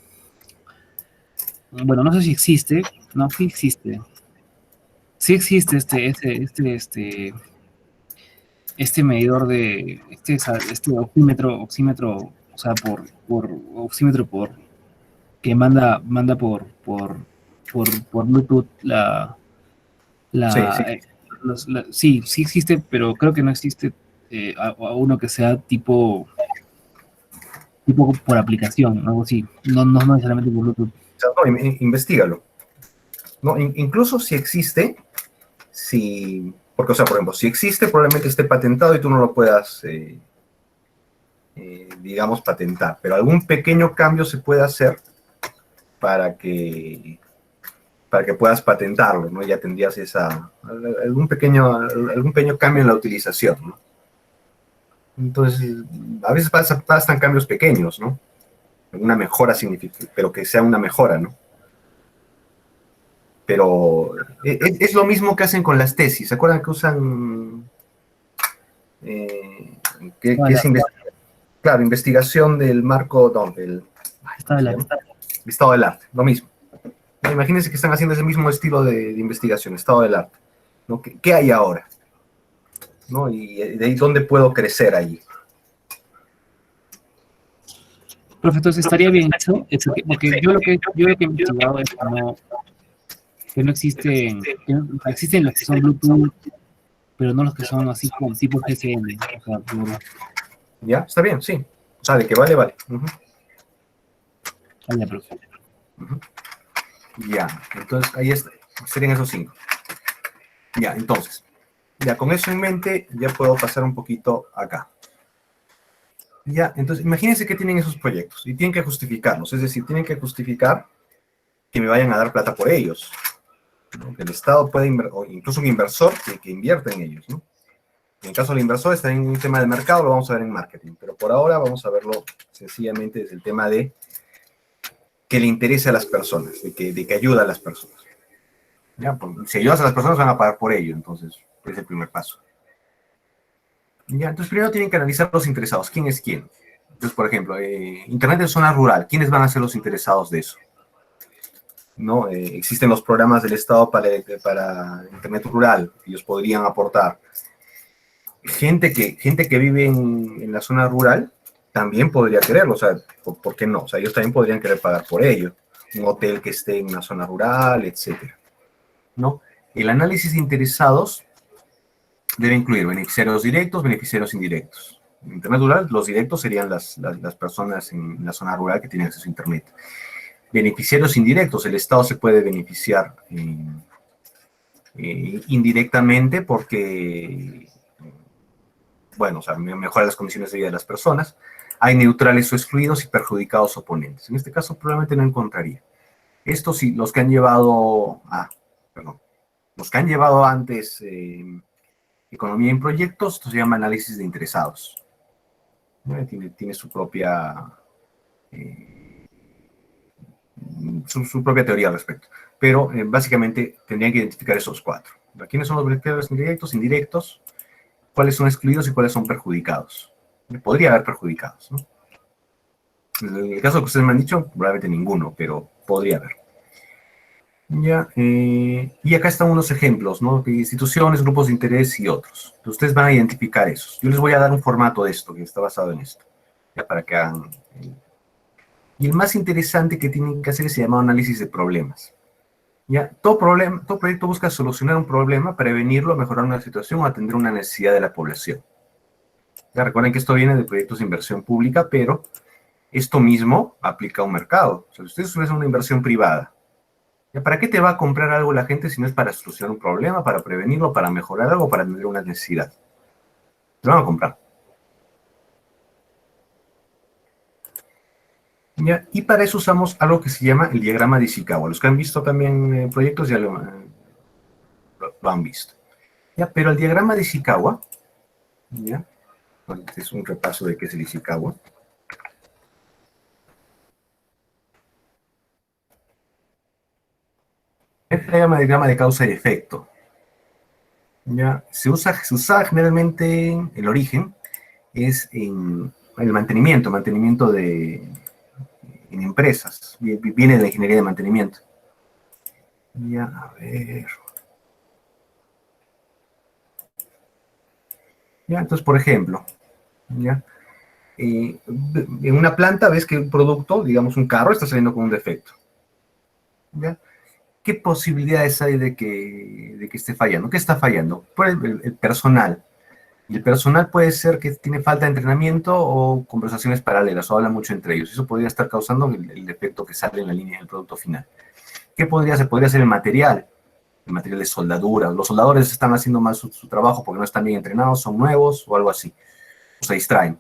bueno, no sé si existe, no, sí existe este medidor este oxímetro, o sea, por oxímetro que manda por Bluetooth Sí, sí. sí existe, pero creo que no existe a uno que sea tipo por aplicación, algo así, no necesariamente por Bluetooth. O sea, no, investígalo. ¿No? Incluso si existe, porque, o sea, por ejemplo, si existe, probablemente esté patentado y tú no lo puedas, digamos, patentar, pero algún pequeño cambio se puede hacer para que, para que puedas patentarlo, ¿no? Ya tendrías algún pequeño cambio en la utilización, ¿no? Entonces, a veces bastan cambios pequeños, ¿no? Una mejora significa, pero que sea una mejora, ¿no? Pero es lo mismo que hacen con las tesis. ¿Se acuerdan que usan que es claro, investigación del marco, Está de la estado del arte, lo mismo. Imagínense que están haciendo ese mismo estilo de investigación, estado del arte, ¿no? ¿Qué hay ahora? ¿No? Y de ahí, ¿dónde puedo crecer ahí? Profe, entonces estaría bien eso porque yo lo que he investigado es que no existen, o sea, existen los que son Bluetooth, pero no los que son así como tipo GSM, o sea, ¿Ya? Está bien, sí. O sea, de que vale, vale. vaya, profe. Ya, entonces ahí está. Serían esos 5. Ya, entonces, ya con eso en mente, ya puedo pasar un poquito acá. Ya, entonces, imagínense que tienen esos proyectos y tienen que justificarlos, es decir, tienen que justificar que me vayan a dar plata por ellos, ¿no? Que el Estado pueda o incluso un inversor que invierta en ellos, ¿no? En el caso del inversor está en un tema de mercado, lo vamos a ver en marketing, pero por ahora vamos a verlo sencillamente desde el tema de que le interese a las personas, de que ayuda a las personas. ¿Ya? Si ayudas a las personas van a pagar por ello, entonces es el primer paso. ¿Ya? Entonces primero tienen que analizar los interesados, quién es quién. Entonces, por ejemplo, Internet en zona rural, ¿quiénes van a ser los interesados de eso? ¿No? Existen los programas del Estado para Internet rural, ellos podrían aportar. Gente que vive en la zona rural también podría quererlo, o sea, ¿por qué no? O sea, ellos también podrían querer pagar por ello. Un hotel que esté en una zona rural, etcétera, ¿no? El análisis de interesados debe incluir beneficiarios directos, beneficiarios indirectos. En Internet rural, los directos serían las personas en la zona rural que tienen acceso a Internet. Beneficiarios indirectos, el Estado se puede beneficiar indirectamente porque, bueno, o sea, mejora las condiciones de vida de las personas. Hay neutrales o excluidos y perjudicados oponentes. En este caso probablemente no encontraría. Estos sí, los que han llevado, los que han llevado antes economía en proyectos, esto se llama análisis de interesados. Tiene su propia su propia teoría al respecto. Pero básicamente tendrían que identificar esos 4. ¿Quiénes son los beneficiarios directos, indirectos? ¿Cuáles son excluidos y cuáles son perjudicados? Podría haber perjudicados, ¿no? En el caso que ustedes me han dicho, probablemente ninguno, pero podría haber. Ya, y acá están unos ejemplos, ¿no? De instituciones, grupos de interés y otros. Entonces, ustedes van a identificar esos. Yo les voy a dar un formato de esto, que está basado en esto, ya para que hagan... Y el más interesante que tienen que hacer es llamado análisis de problemas. ¿Ya? Todo proyecto busca solucionar un problema, prevenirlo, mejorar una situación o atender una necesidad de la población. Ya recuerden que esto viene de proyectos de inversión pública, pero esto mismo aplica a un mercado. O sea, si ustedes hacen una inversión privada, ¿ya? ¿Para qué te va a comprar algo la gente si no es para solucionar un problema, para prevenirlo, para mejorar algo, para atender una necesidad? Te van a comprar. ¿Ya? Y para eso usamos algo que se llama el diagrama de Ishikawa. Los que han visto también proyectos ya lo han visto. ¿Ya? Pero el diagrama de Ishikawa, ¿ya? Bueno, este es un repaso de qué es el Ishikawa. Este diagrama de causa y efecto. ¿Ya? Se usa generalmente, el origen es en el mantenimiento en empresas. Viene de la ingeniería de mantenimiento. Ya, a ver. Ya, entonces, por ejemplo, ¿ya? En una planta ves que un producto, digamos un carro, está saliendo con un defecto. ¿Ya? ¿Qué posibilidades hay de que esté fallando? ¿Qué está fallando? Por el personal. Y el personal puede ser que tiene falta de entrenamiento o conversaciones paralelas, o habla mucho entre ellos. Eso podría estar causando el defecto que sale en la línea del producto final. ¿Qué podría ser? Podría ser el material de soldadura. Los soldadores están haciendo mal su trabajo porque no están bien entrenados, son nuevos o algo así. O se distraen.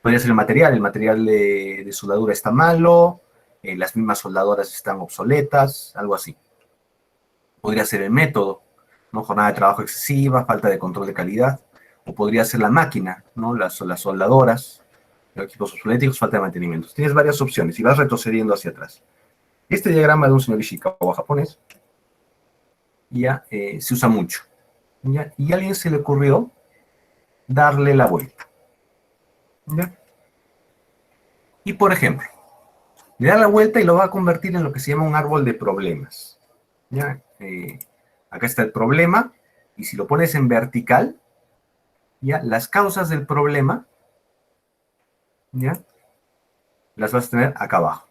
Podría ser el material de soldadura está malo, las mismas soldadoras están obsoletas, algo así. Podría ser el método, ¿no? Jornada de trabajo excesiva, falta de control de calidad. O podría ser la máquina, ¿no? Las soldadoras, los equipos obsoléticos, falta de mantenimiento. Tienes varias opciones y vas retrocediendo hacia atrás. Este diagrama de un señor Ishikawa japonés ya se usa mucho. ¿Ya? Y a alguien se le ocurrió darle la vuelta. ¿Ya? Y por ejemplo, le da la vuelta y lo va a convertir en lo que se llama un árbol de problemas. ¿Ya? Acá está el problema, y si lo pones en vertical, ¿ya? Las causas del problema, ¿ya? Las vas a tener acá abajo.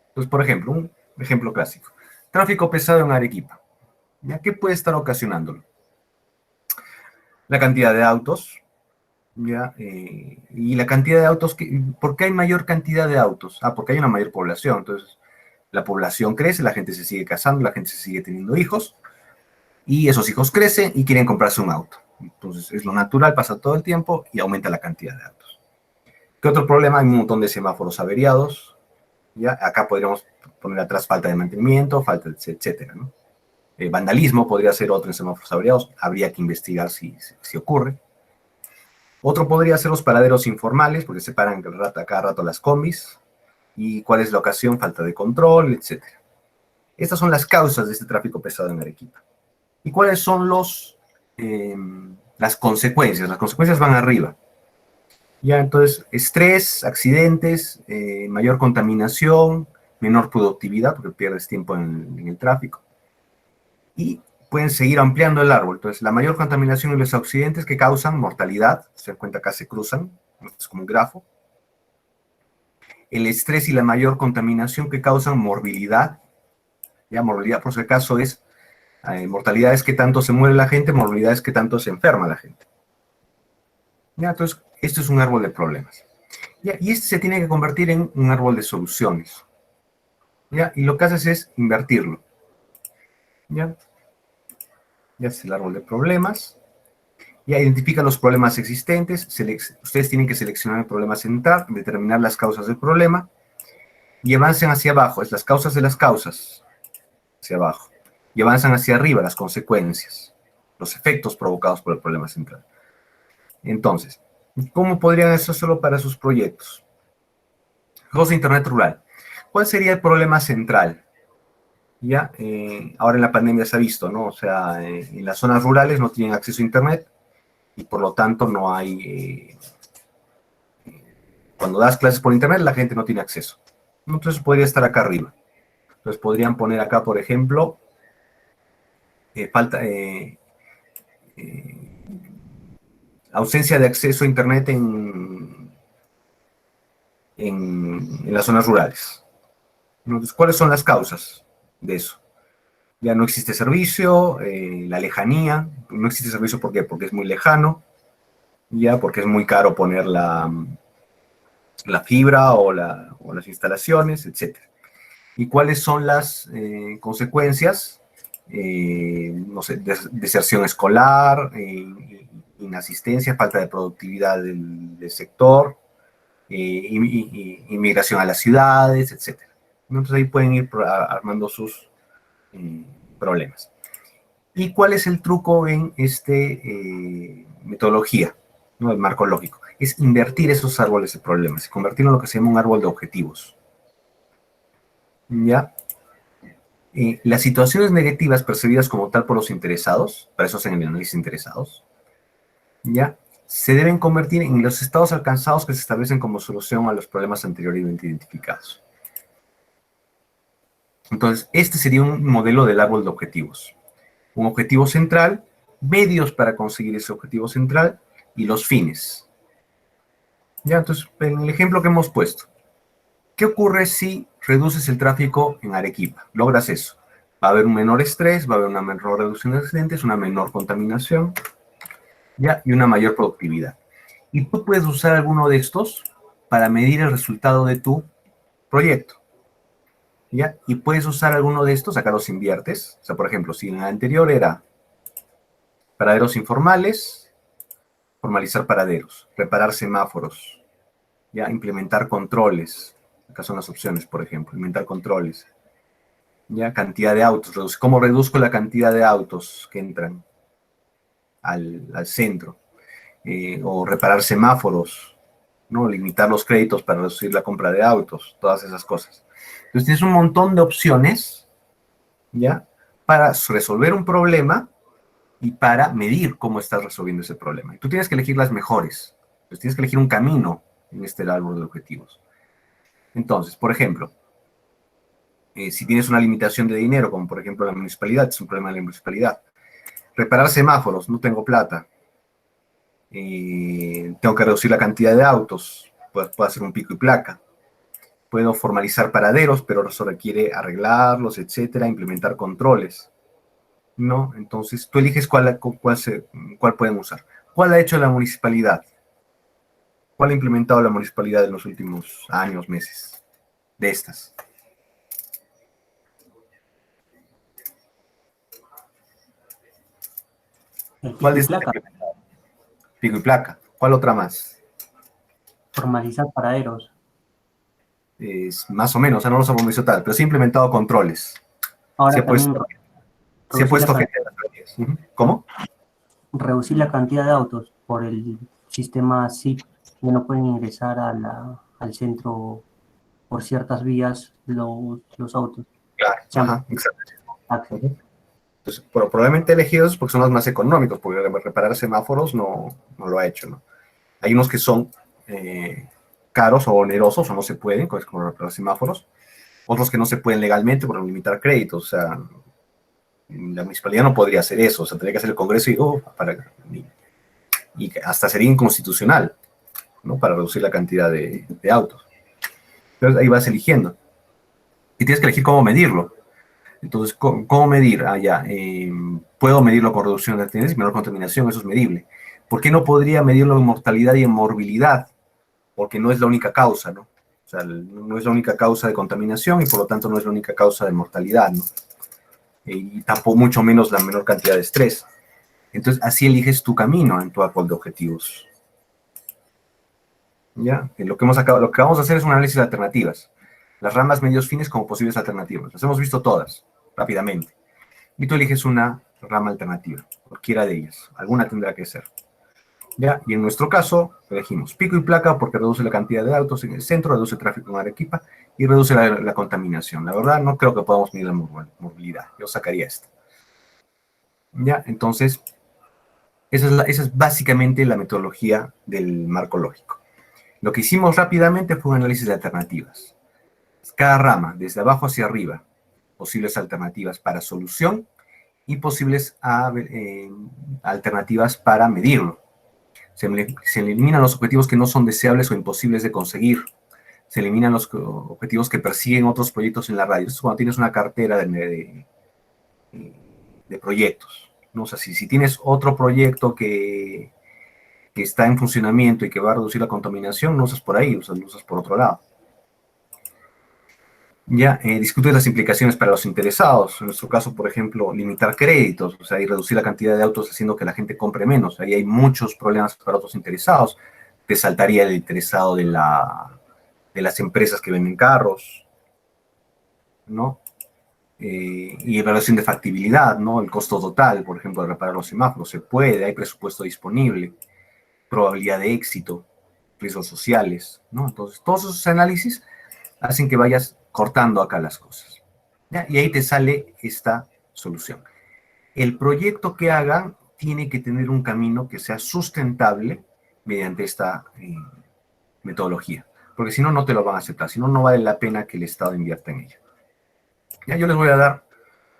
Entonces, por ejemplo, un ejemplo clásico. Tráfico pesado en Arequipa. ¿Ya? ¿Qué puede estar ocasionándolo? La cantidad de autos, ¿ya? Y la cantidad de autos, ¿por qué hay mayor cantidad de autos? Porque hay una mayor población. Entonces, la población crece, la gente se sigue casando, la gente se sigue teniendo hijos, y esos hijos crecen y quieren comprarse un auto. Entonces, es lo natural, pasa todo el tiempo y aumenta la cantidad de autos. ¿Qué otro problema? Hay un montón de semáforos averiados. ¿Ya? Acá podríamos poner atrás falta de mantenimiento, falta de etcétera, ¿no? Vandalismo podría ser otro en semáforos averiados. Habría que investigar si ocurre. Otro podría ser los paraderos informales, porque se paran cada rato las combis. ¿Y cuál es la ocasión? Falta de control, etcétera. Estas son las causas de este tráfico pesado en Arequipa. ¿Y cuáles son las consecuencias? Las consecuencias van arriba. Ya, entonces, estrés, accidentes, mayor contaminación, menor productividad, porque pierdes tiempo en el tráfico. Y pueden seguir ampliando el árbol. Entonces, la mayor contaminación y los accidentes que causan mortalidad, se dan cuenta acá se cruzan, es como un grafo. El estrés y la mayor contaminación que causan morbilidad. Ya, morbilidad, por si acaso, es mortalidad es que tanto se muere la gente, morbilidad es que tanto se enferma la gente. Ya, entonces, esto es un árbol de problemas. Ya, y este se tiene que convertir en un árbol de soluciones. ¿Ya? Y lo que haces es invertirlo. ¿Ya? Ya es el árbol de problemas. Ya identifica los problemas existentes. Ustedes tienen que seleccionar el problema central, determinar las causas del problema y avancen hacia abajo. Es las causas de las causas. Hacia abajo. Y avanzan hacia arriba las consecuencias, los efectos provocados por el problema central. Entonces, ¿cómo podrían hacerlo para sus proyectos? Juegos de Internet rural. ¿Cuál sería el problema central? Ya, ahora en la pandemia se ha visto, ¿no? O sea, en las zonas rurales no tienen acceso a Internet y por lo tanto no hay... cuando das clases por Internet la gente no tiene acceso. Entonces podría estar acá arriba. Entonces podrían poner acá, por ejemplo, ausencia de acceso a Internet en las zonas rurales. Entonces, ¿cuáles son las causas de eso? Ya no existe servicio, la lejanía, no existe servicio ¿por qué? Porque es muy lejano, ya porque es muy caro poner la fibra o las instalaciones, etc. ¿Y cuáles son las consecuencias? No sé, deserción escolar, inasistencia, falta de productividad del sector, inmigración a las ciudades, etc. Entonces ahí pueden ir armando sus problemas. ¿Y cuál es el truco en metodología, ¿no? El marco lógico? Es invertir esos árboles de problemas y convertirlo en lo que se llama un árbol de objetivos. ¿Ya? Las situaciones negativas percibidas como tal por los interesados, para eso hacen el análisis de interesados, ¿ya? Se deben convertir en los estados alcanzados que se establecen como solución a los problemas anteriormente identificados. Entonces, este sería un modelo del árbol de objetivos. Un objetivo central, medios para conseguir ese objetivo central y los fines. Ya, entonces, en el ejemplo que hemos puesto, ¿qué ocurre si reduces el tráfico en Arequipa? Logras eso. Va a haber un menor estrés, va a haber una menor reducción de accidentes, una menor contaminación, ¿ya? Y una mayor productividad. Y tú puedes usar alguno de estos para medir el resultado de tu proyecto, ¿ya? Y puedes usar alguno de estos, acá los inviertes. O sea, por ejemplo, si en el anterior era paraderos informales, formalizar paraderos, reparar semáforos, ¿ya? Implementar controles. Acá son las opciones, por ejemplo, implementar controles. ¿Ya? Cantidad de autos. ¿Cómo reduzco la cantidad de autos que entran al centro? O reparar semáforos, ¿no? Limitar los créditos para reducir la compra de autos, todas esas cosas. Entonces tienes un montón de opciones, ¿ya? Para resolver un problema y para medir cómo estás resolviendo ese problema. Y tú tienes que elegir las mejores. Entonces tienes que elegir un camino en este árbol de objetivos. Entonces, por ejemplo, si tienes una limitación de dinero, como por ejemplo la municipalidad, es un problema de la municipalidad. Reparar semáforos, no tengo plata. Tengo que reducir la cantidad de autos, puedo hacer un pico y placa. Puedo formalizar paraderos, pero eso requiere arreglarlos, etcétera, implementar controles, ¿no? Entonces, tú eliges cuál pueden usar. ¿Cuál ha hecho la municipalidad? ¿Cuál ha implementado la municipalidad en los últimos años, meses? De estas. ¿Cuál es pico y placa? ¿Cuál otra más? Formalizar paraderos. Es más o menos, o sea, no los ha formalizado tal, pero sí ha implementado controles. Ahora se ha puesto gente en las calles. ¿Cómo? Reducir la cantidad de autos por el sistema SIP, que no pueden ingresar al centro por ciertas vías los autos. Claro, ajá, exacto. Acceso. Entonces, probablemente elegidos porque son los más económicos, porque reparar semáforos no lo ha hecho, ¿no? Hay unos que son caros o onerosos o no se pueden, como reparar semáforos. Otros que no se pueden legalmente por limitar créditos. O sea, la municipalidad no podría hacer eso. O sea, tendría que hacer el Congreso y hasta sería inconstitucional, ¿no? Para reducir la cantidad de autos. Entonces ahí vas eligiendo. Y tienes que elegir cómo medirlo. Entonces, ¿cómo medir? Puedo medirlo con reducción de accidentes y menor contaminación, eso es medible. ¿Por qué no podría medirlo en mortalidad y en morbilidad? Porque no es la única causa, ¿no? O sea, no es la única causa de contaminación y por lo tanto no es la única causa de mortalidad, ¿no? Y tampoco mucho menos la menor cantidad de estrés. Entonces, así eliges tu camino en tu árbol de objetivos. ¿Ya? Lo que vamos a hacer es un análisis de alternativas. Las ramas, medios, fines como posibles alternativas. Las hemos visto todas, rápidamente. Y tú eliges una rama alternativa, cualquiera de ellas. Alguna tendrá que ser. ¿Ya? Y en nuestro caso, elegimos pico y placa porque reduce la cantidad de autos en el centro, reduce el tráfico en Arequipa y reduce la contaminación. La verdad, no creo que podamos medir la movilidad. Yo sacaría esto. ¿Ya? Entonces, esa es básicamente la metodología del marco lógico. Lo que hicimos rápidamente fue un análisis de alternativas. Cada rama, desde abajo hacia arriba, posibles alternativas para solución y posibles alternativas para medirlo. Se eliminan los objetivos que no son deseables o imposibles de conseguir. Se eliminan los objetivos que persiguen otros proyectos en la radio. Esto es cuando tienes una cartera de proyectos, ¿no? O sea, si tienes otro proyecto que está en funcionamiento y que va a reducir la contaminación, no usas por ahí, lo usas por otro lado. Ya, discute las implicaciones para los interesados. En nuestro caso, por ejemplo, limitar créditos, o sea, y reducir la cantidad de autos haciendo que la gente compre menos. Ahí hay muchos problemas para otros interesados. te saltaría el interesado de las empresas que venden carros, ¿no? Y evaluación de factibilidad, ¿no? El costo total, por ejemplo, de reparar los semáforos, se puede, hay presupuesto disponible, probabilidad de éxito, riesgos sociales, ¿no? Entonces, todos esos análisis hacen que vayas cortando acá las cosas, ¿ya? Y ahí te sale esta solución. El proyecto que hagan tiene que tener un camino que sea sustentable mediante esta metodología, porque si no, no te lo van a aceptar, si no, no vale la pena que el Estado invierta en ello. Ya yo les voy a dar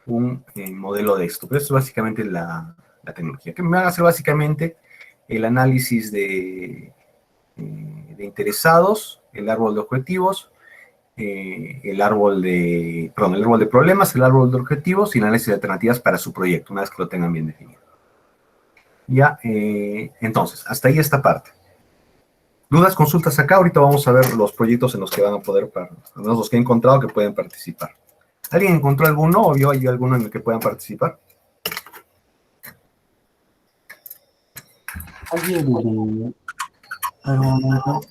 un modelo de esto, pero esto es básicamente la tecnología, que me van a hacer básicamente el análisis de interesados, el árbol de objetivos, el árbol de problemas, el árbol de objetivos y el análisis de alternativas para su proyecto, una vez que lo tengan bien definido. Ya, entonces, hasta ahí esta parte. Dudas, consultas acá, ahorita vamos a ver los proyectos en los que van a poder, al menos los que he encontrado que pueden participar. ¿Alguien encontró alguno o vio ahí alguno en el que puedan participar? Alguien de... A ver, un momento.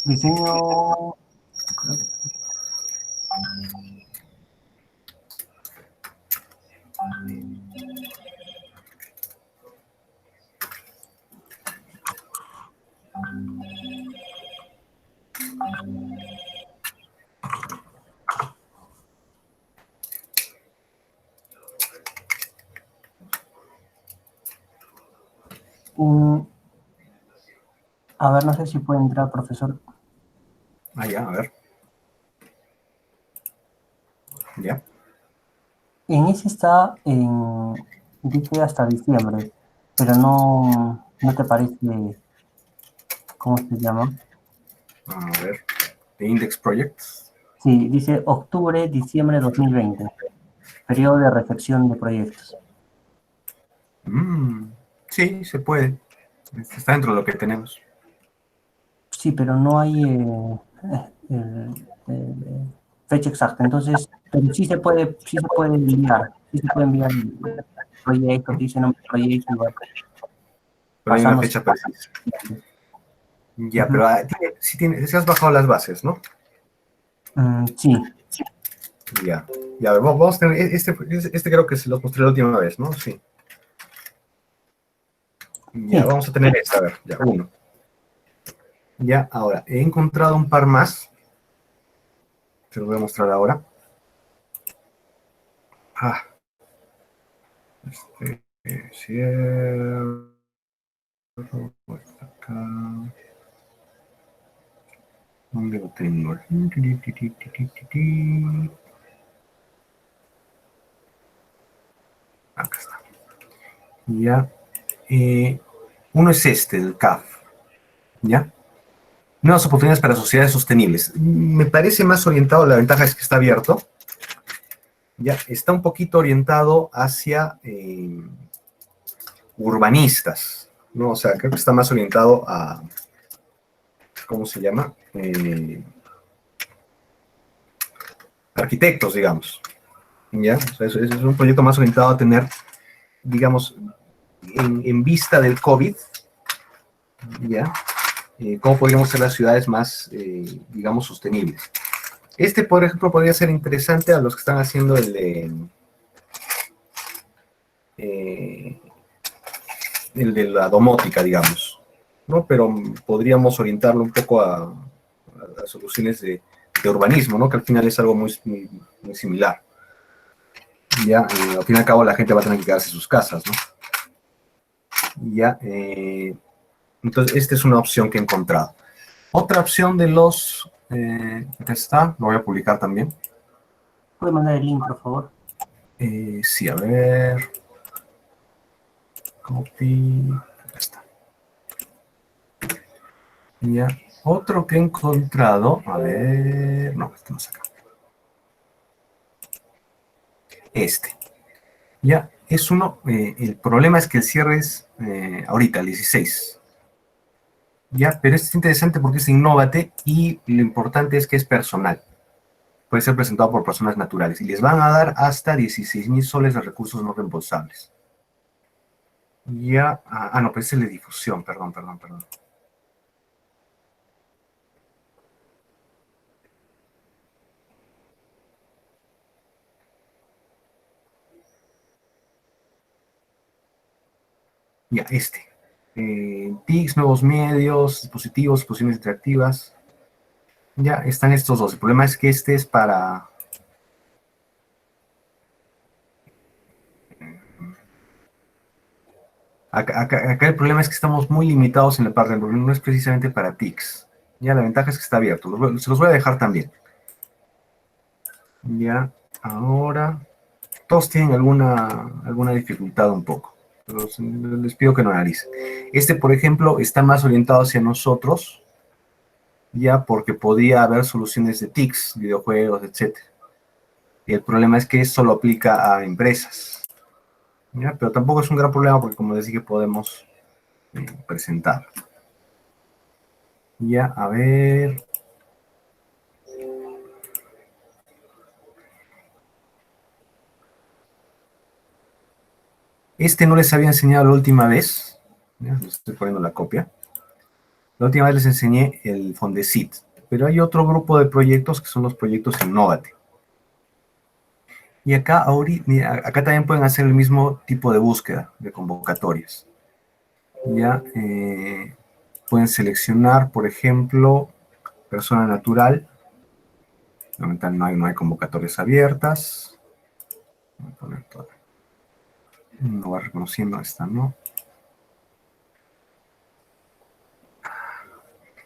Diseño... A ver, no sé si puede entrar, profesor. Ah, ya, a ver. Ya. En ese está dice hasta diciembre, pero no te parece, ¿cómo se llama? A ver. The Index Projects. Sí, dice octubre, diciembre 2020, periodo de recepción de proyectos. Sí, se puede. Está dentro de lo que tenemos. Sí, pero no hay fecha exacta, entonces, pero sí se puede enviar, el proyecto, dice nombre del proyecto, igual. Pero hay una Pasamos. fecha precisa. Ya, Ujú. pero si has bajado las bases, ¿no? Sí, Ya. Ya, a ver, vamos a tener, este creo que se los mostré la última vez, ¿no? Sí. Ya, sí. vamos a tener esta, a ver, ya, uno. Ya, ahora, he encontrado un par más. Te los voy a mostrar ahora. Cierro. Acá. ¿Dónde lo tengo? Acá está. Ya. Uno es este, el CAF. ¿Ya? Nuevas oportunidades para sociedades sostenibles. Me parece más orientado, la ventaja es que está abierto. Ya, está un poquito orientado hacia urbanistas, ¿no? O sea, creo que está más orientado a, ¿cómo se llama? Arquitectos, digamos. ¿Ya? O sea, es un proyecto más orientado a tener, digamos, en vista del COVID, ¿ya? ¿Cómo podríamos ser las ciudades más, digamos, sostenibles? Este, por ejemplo, podría ser interesante a los que están haciendo el de la domótica, digamos, ¿no? Pero podríamos orientarlo un poco a soluciones de urbanismo, ¿no? Que al final es algo muy similar. Ya, al fin y al cabo la gente va a tener que quedarse en sus casas, ¿no? Ya, entonces esta es una opción que he encontrado. Otra opción de los, acá está, lo voy a publicar también. ¿Puede mandar el link, por favor? Sí, a ver. Copy. Acá está. Ya. Otro que he encontrado. A ver. No, este no es acá. Este. Ya. Es uno. El problema es que el cierre es ahorita, el 16. Ya. Pero este es interesante porque es Innovate y lo importante es que es personal. puede ser presentado por personas naturales y les van a dar hasta 16.000 soles de recursos no reembolsables. Ya, no, pues es el de difusión, perdón. Ya, TICs, nuevos medios, dispositivos, exposiciones interactivas. Ya, están estos dos. El problema es que este es para... Acá el problema es que estamos muy limitados en la parte, porque no es precisamente para TICs. Ya, la ventaja es que está abierto. Se los voy a dejar también. Ya, ahora... Todos tienen alguna dificultad un poco. Pero les pido que lo analicen. Este, por ejemplo, está más orientado hacia nosotros, ya porque podría haber soluciones de TICs, videojuegos, etc. Y el problema es que esto lo aplica a empresas. ¿Ya? Pero tampoco es un gran problema porque, como les dije, podemos presentar. Ya, a ver. Este no les había enseñado la última vez. Ya, les estoy poniendo la copia. La última vez les enseñé el Fondesit. Pero hay otro grupo de proyectos que son los proyectos Innovate. Y acá también pueden hacer el mismo tipo de búsqueda de convocatorias. Ya pueden seleccionar, por ejemplo, persona natural. No hay convocatorias abiertas. Voy a poner todo. No va reconociendo esta, ¿no?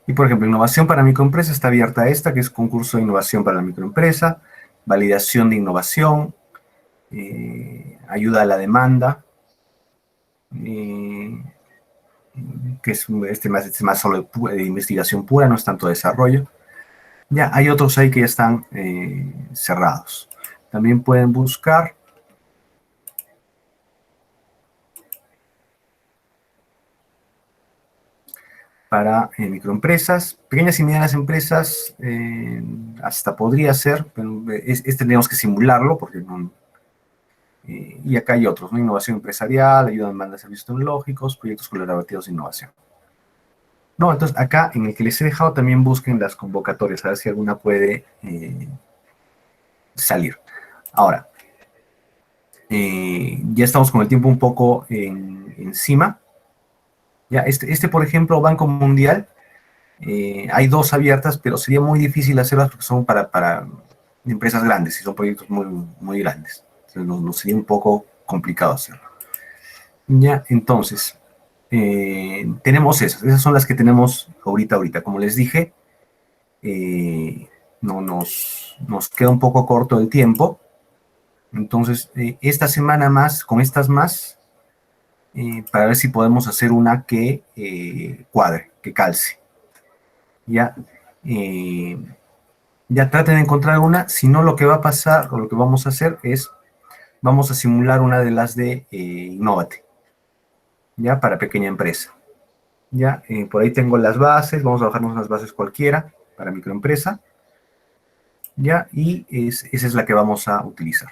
Y por ejemplo, innovación para microempresa está abierta esta, que es concurso de innovación para la microempresa, validación de innovación, ayuda a la demanda, que es más solo de investigación pura, no es tanto desarrollo. Ya hay otros ahí que ya están cerrados. También pueden buscar para microempresas, pequeñas y medianas empresas, hasta podría ser, pero tenemos que simularlo porque no... y acá hay otros, ¿no? Innovación empresarial, ayuda a demanda de servicios tecnológicos, proyectos colaborativos de innovación. No, entonces acá en el que les he dejado también busquen las convocatorias, a ver si alguna puede salir. Ahora, ya estamos con el tiempo un poco encima. Ya, por ejemplo, Banco Mundial, hay dos abiertas, pero sería muy difícil hacerlas porque son para empresas grandes y son proyectos muy, muy grandes. Entonces, nos sería un poco complicado hacerlo. Ya, entonces, tenemos esas son las que tenemos ahorita. Como les dije, no nos queda un poco corto el tiempo. Entonces, esta semana más, con estas más, para ver si podemos hacer una que cuadre, que calce. Ya traten de encontrar una. Si no, lo que va a pasar o lo que vamos a hacer es, vamos a simular una de las de Innovate, ya, para pequeña empresa. Ya, por ahí tengo las bases, vamos a bajarnos unas bases cualquiera para microempresa. Ya, y esa es la que vamos a utilizar.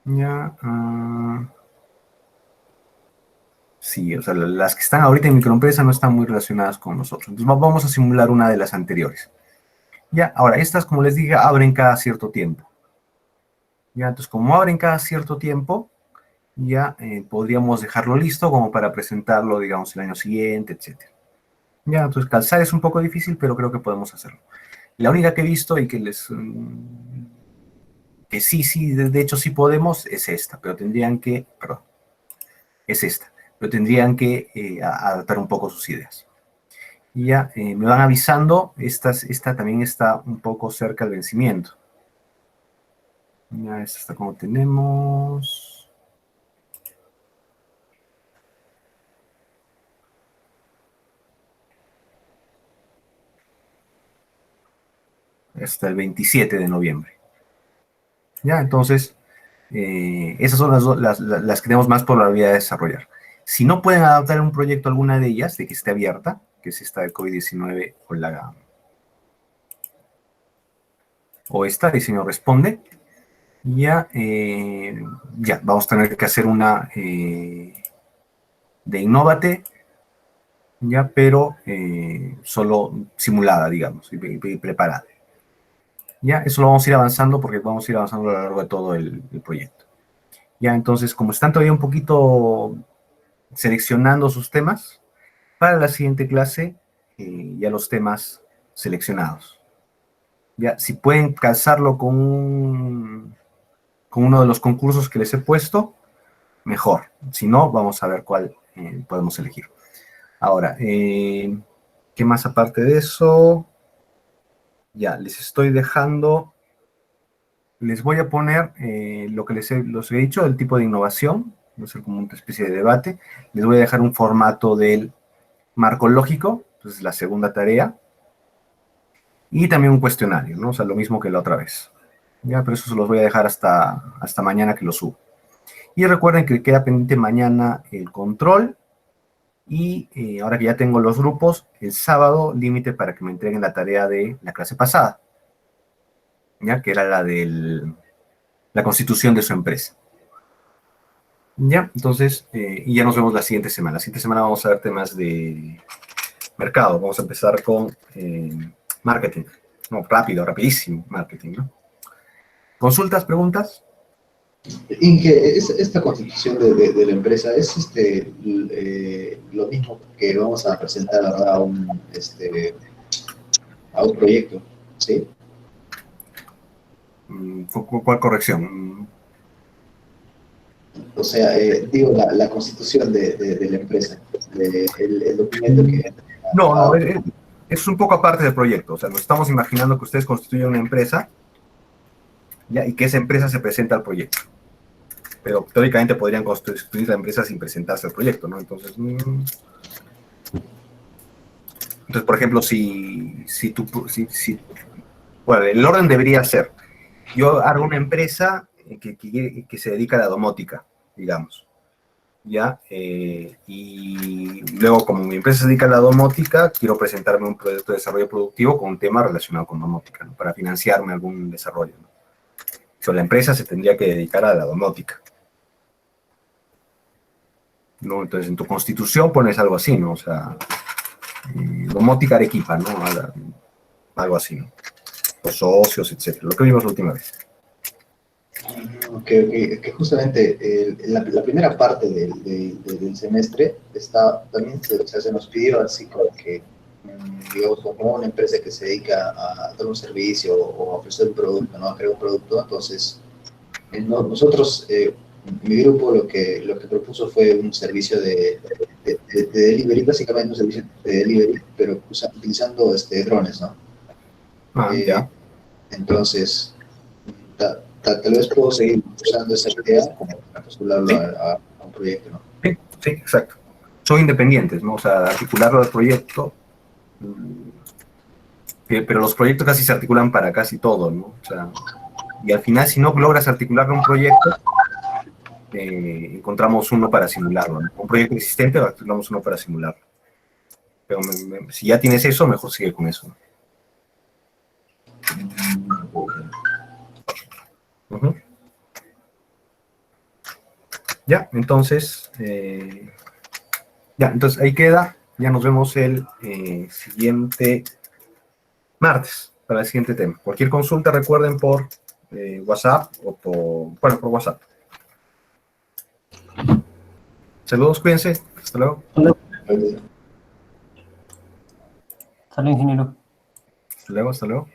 Ya, sí, o sea, las que están ahorita en microempresa no están muy relacionadas con nosotros. Entonces vamos a simular una de las anteriores. Ya, ahora, estas, como les dije, abren cada cierto tiempo. Ya, entonces, como abren cada cierto tiempo, ya podríamos dejarlo listo como para presentarlo, digamos, el año siguiente, etc. Ya, entonces, calzar es un poco difícil, pero creo que podemos hacerlo. La única que he visto y que que sí, de hecho sí podemos, es esta, pero tendrían que, perdón, es esta, pero tendrían que adaptar un poco sus ideas. Y ya me van avisando, esta también está un poco cerca del vencimiento. Ya, esta está como tenemos. Hasta el 27 de noviembre. Ya, entonces, esas son las que tenemos más probabilidad de desarrollar. Si no pueden adaptar un proyecto a alguna de ellas, de que esté abierta, que es esta del COVID-19 o o esta, diseño responde. Ya, ya, vamos a tener que hacer una de Innovate, ya, pero solo simulada, digamos, y preparada. Ya, eso lo vamos a ir avanzando porque vamos a ir avanzando a lo largo de todo el proyecto. Ya, entonces, como están todavía un poquito seleccionando sus temas, para la siguiente clase, ya los temas seleccionados. Ya, si pueden calzarlo con uno de los concursos que les he puesto, mejor. Si no, vamos a ver cuál podemos elegir. Ahora, ¿qué más aparte de eso? Ya, les estoy dejando, les voy a poner lo que los he dicho, el tipo de innovación, va a ser como una especie de debate. Les voy a dejar un formato del marco lógico, entonces la segunda tarea, y también un cuestionario, ¿no? O sea, lo mismo que la otra vez. Ya, pero eso se los voy a dejar hasta mañana que lo subo. Y recuerden que queda pendiente mañana el control. Y ahora que ya tengo los grupos, el sábado límite para que me entreguen la tarea de la clase pasada. Ya, que era la de la constitución de su empresa. Ya, entonces, y ya nos vemos la siguiente semana. La siguiente semana vamos a ver temas de mercado. Vamos a empezar con marketing. No, rápido, rapidísimo marketing, ¿no? ¿Consultas, preguntas? Inge, esta constitución de la empresa es lo mismo que vamos a presentar ahora a un proyecto, ¿sí? ¿Cuál corrección? O sea, digo, la constitución de la empresa, el documento que... No, es un poco aparte del proyecto. O sea, nos estamos imaginando que ustedes constituyen una empresa, ¿ya? Y que esa empresa se presenta al proyecto. Pero teóricamente podrían constituir la empresa sin presentarse al proyecto, ¿no? Entonces, por ejemplo, bueno, el orden debería ser, yo hago una empresa que se dedica a la domótica, digamos, ¿ya? Y luego, como mi empresa se dedica a la domótica, quiero presentarme un proyecto de desarrollo productivo con un tema relacionado con domótica, ¿no? Para financiarme algún desarrollo, ¿no? O sea, la empresa se tendría que dedicar a la domótica, ¿no? Entonces, en tu constitución pones algo así, ¿no? O sea, domótica Arequipa, ¿no? Algo así, ¿no? Los socios, etcétera. Lo que vimos la última vez. Que justamente la primera parte del semestre también se nos pidió así como que, digamos, como una empresa que se dedica a dar un servicio o a ofrecer un producto, ¿no? A crear un producto. Entonces, nosotros, mi grupo lo que propuso fue un servicio de delivery, básicamente un servicio de delivery, pero utilizando drones, ¿no? Ya. Entonces, tal vez puedo seguir usando esa idea como para postularlo a un proyecto, ¿no? Sí, exacto. Son independientes, ¿no? O sea, articularlo al proyecto, pero los proyectos casi se articulan para casi todo, ¿no? O sea, y al final, si no logras articularlo a un proyecto, encontramos uno para simularlo, ¿no? Un proyecto existente, articulamos uno para simularlo. Pero si ya tienes eso, mejor sigue con eso, ¿no? Ya, entonces, entonces ahí queda. Ya nos vemos el siguiente martes para el siguiente tema. Cualquier consulta, recuerden por WhatsApp o por WhatsApp. Saludos, cuídense. Hasta luego. Hasta luego, ingeniero. Hasta luego, hasta luego.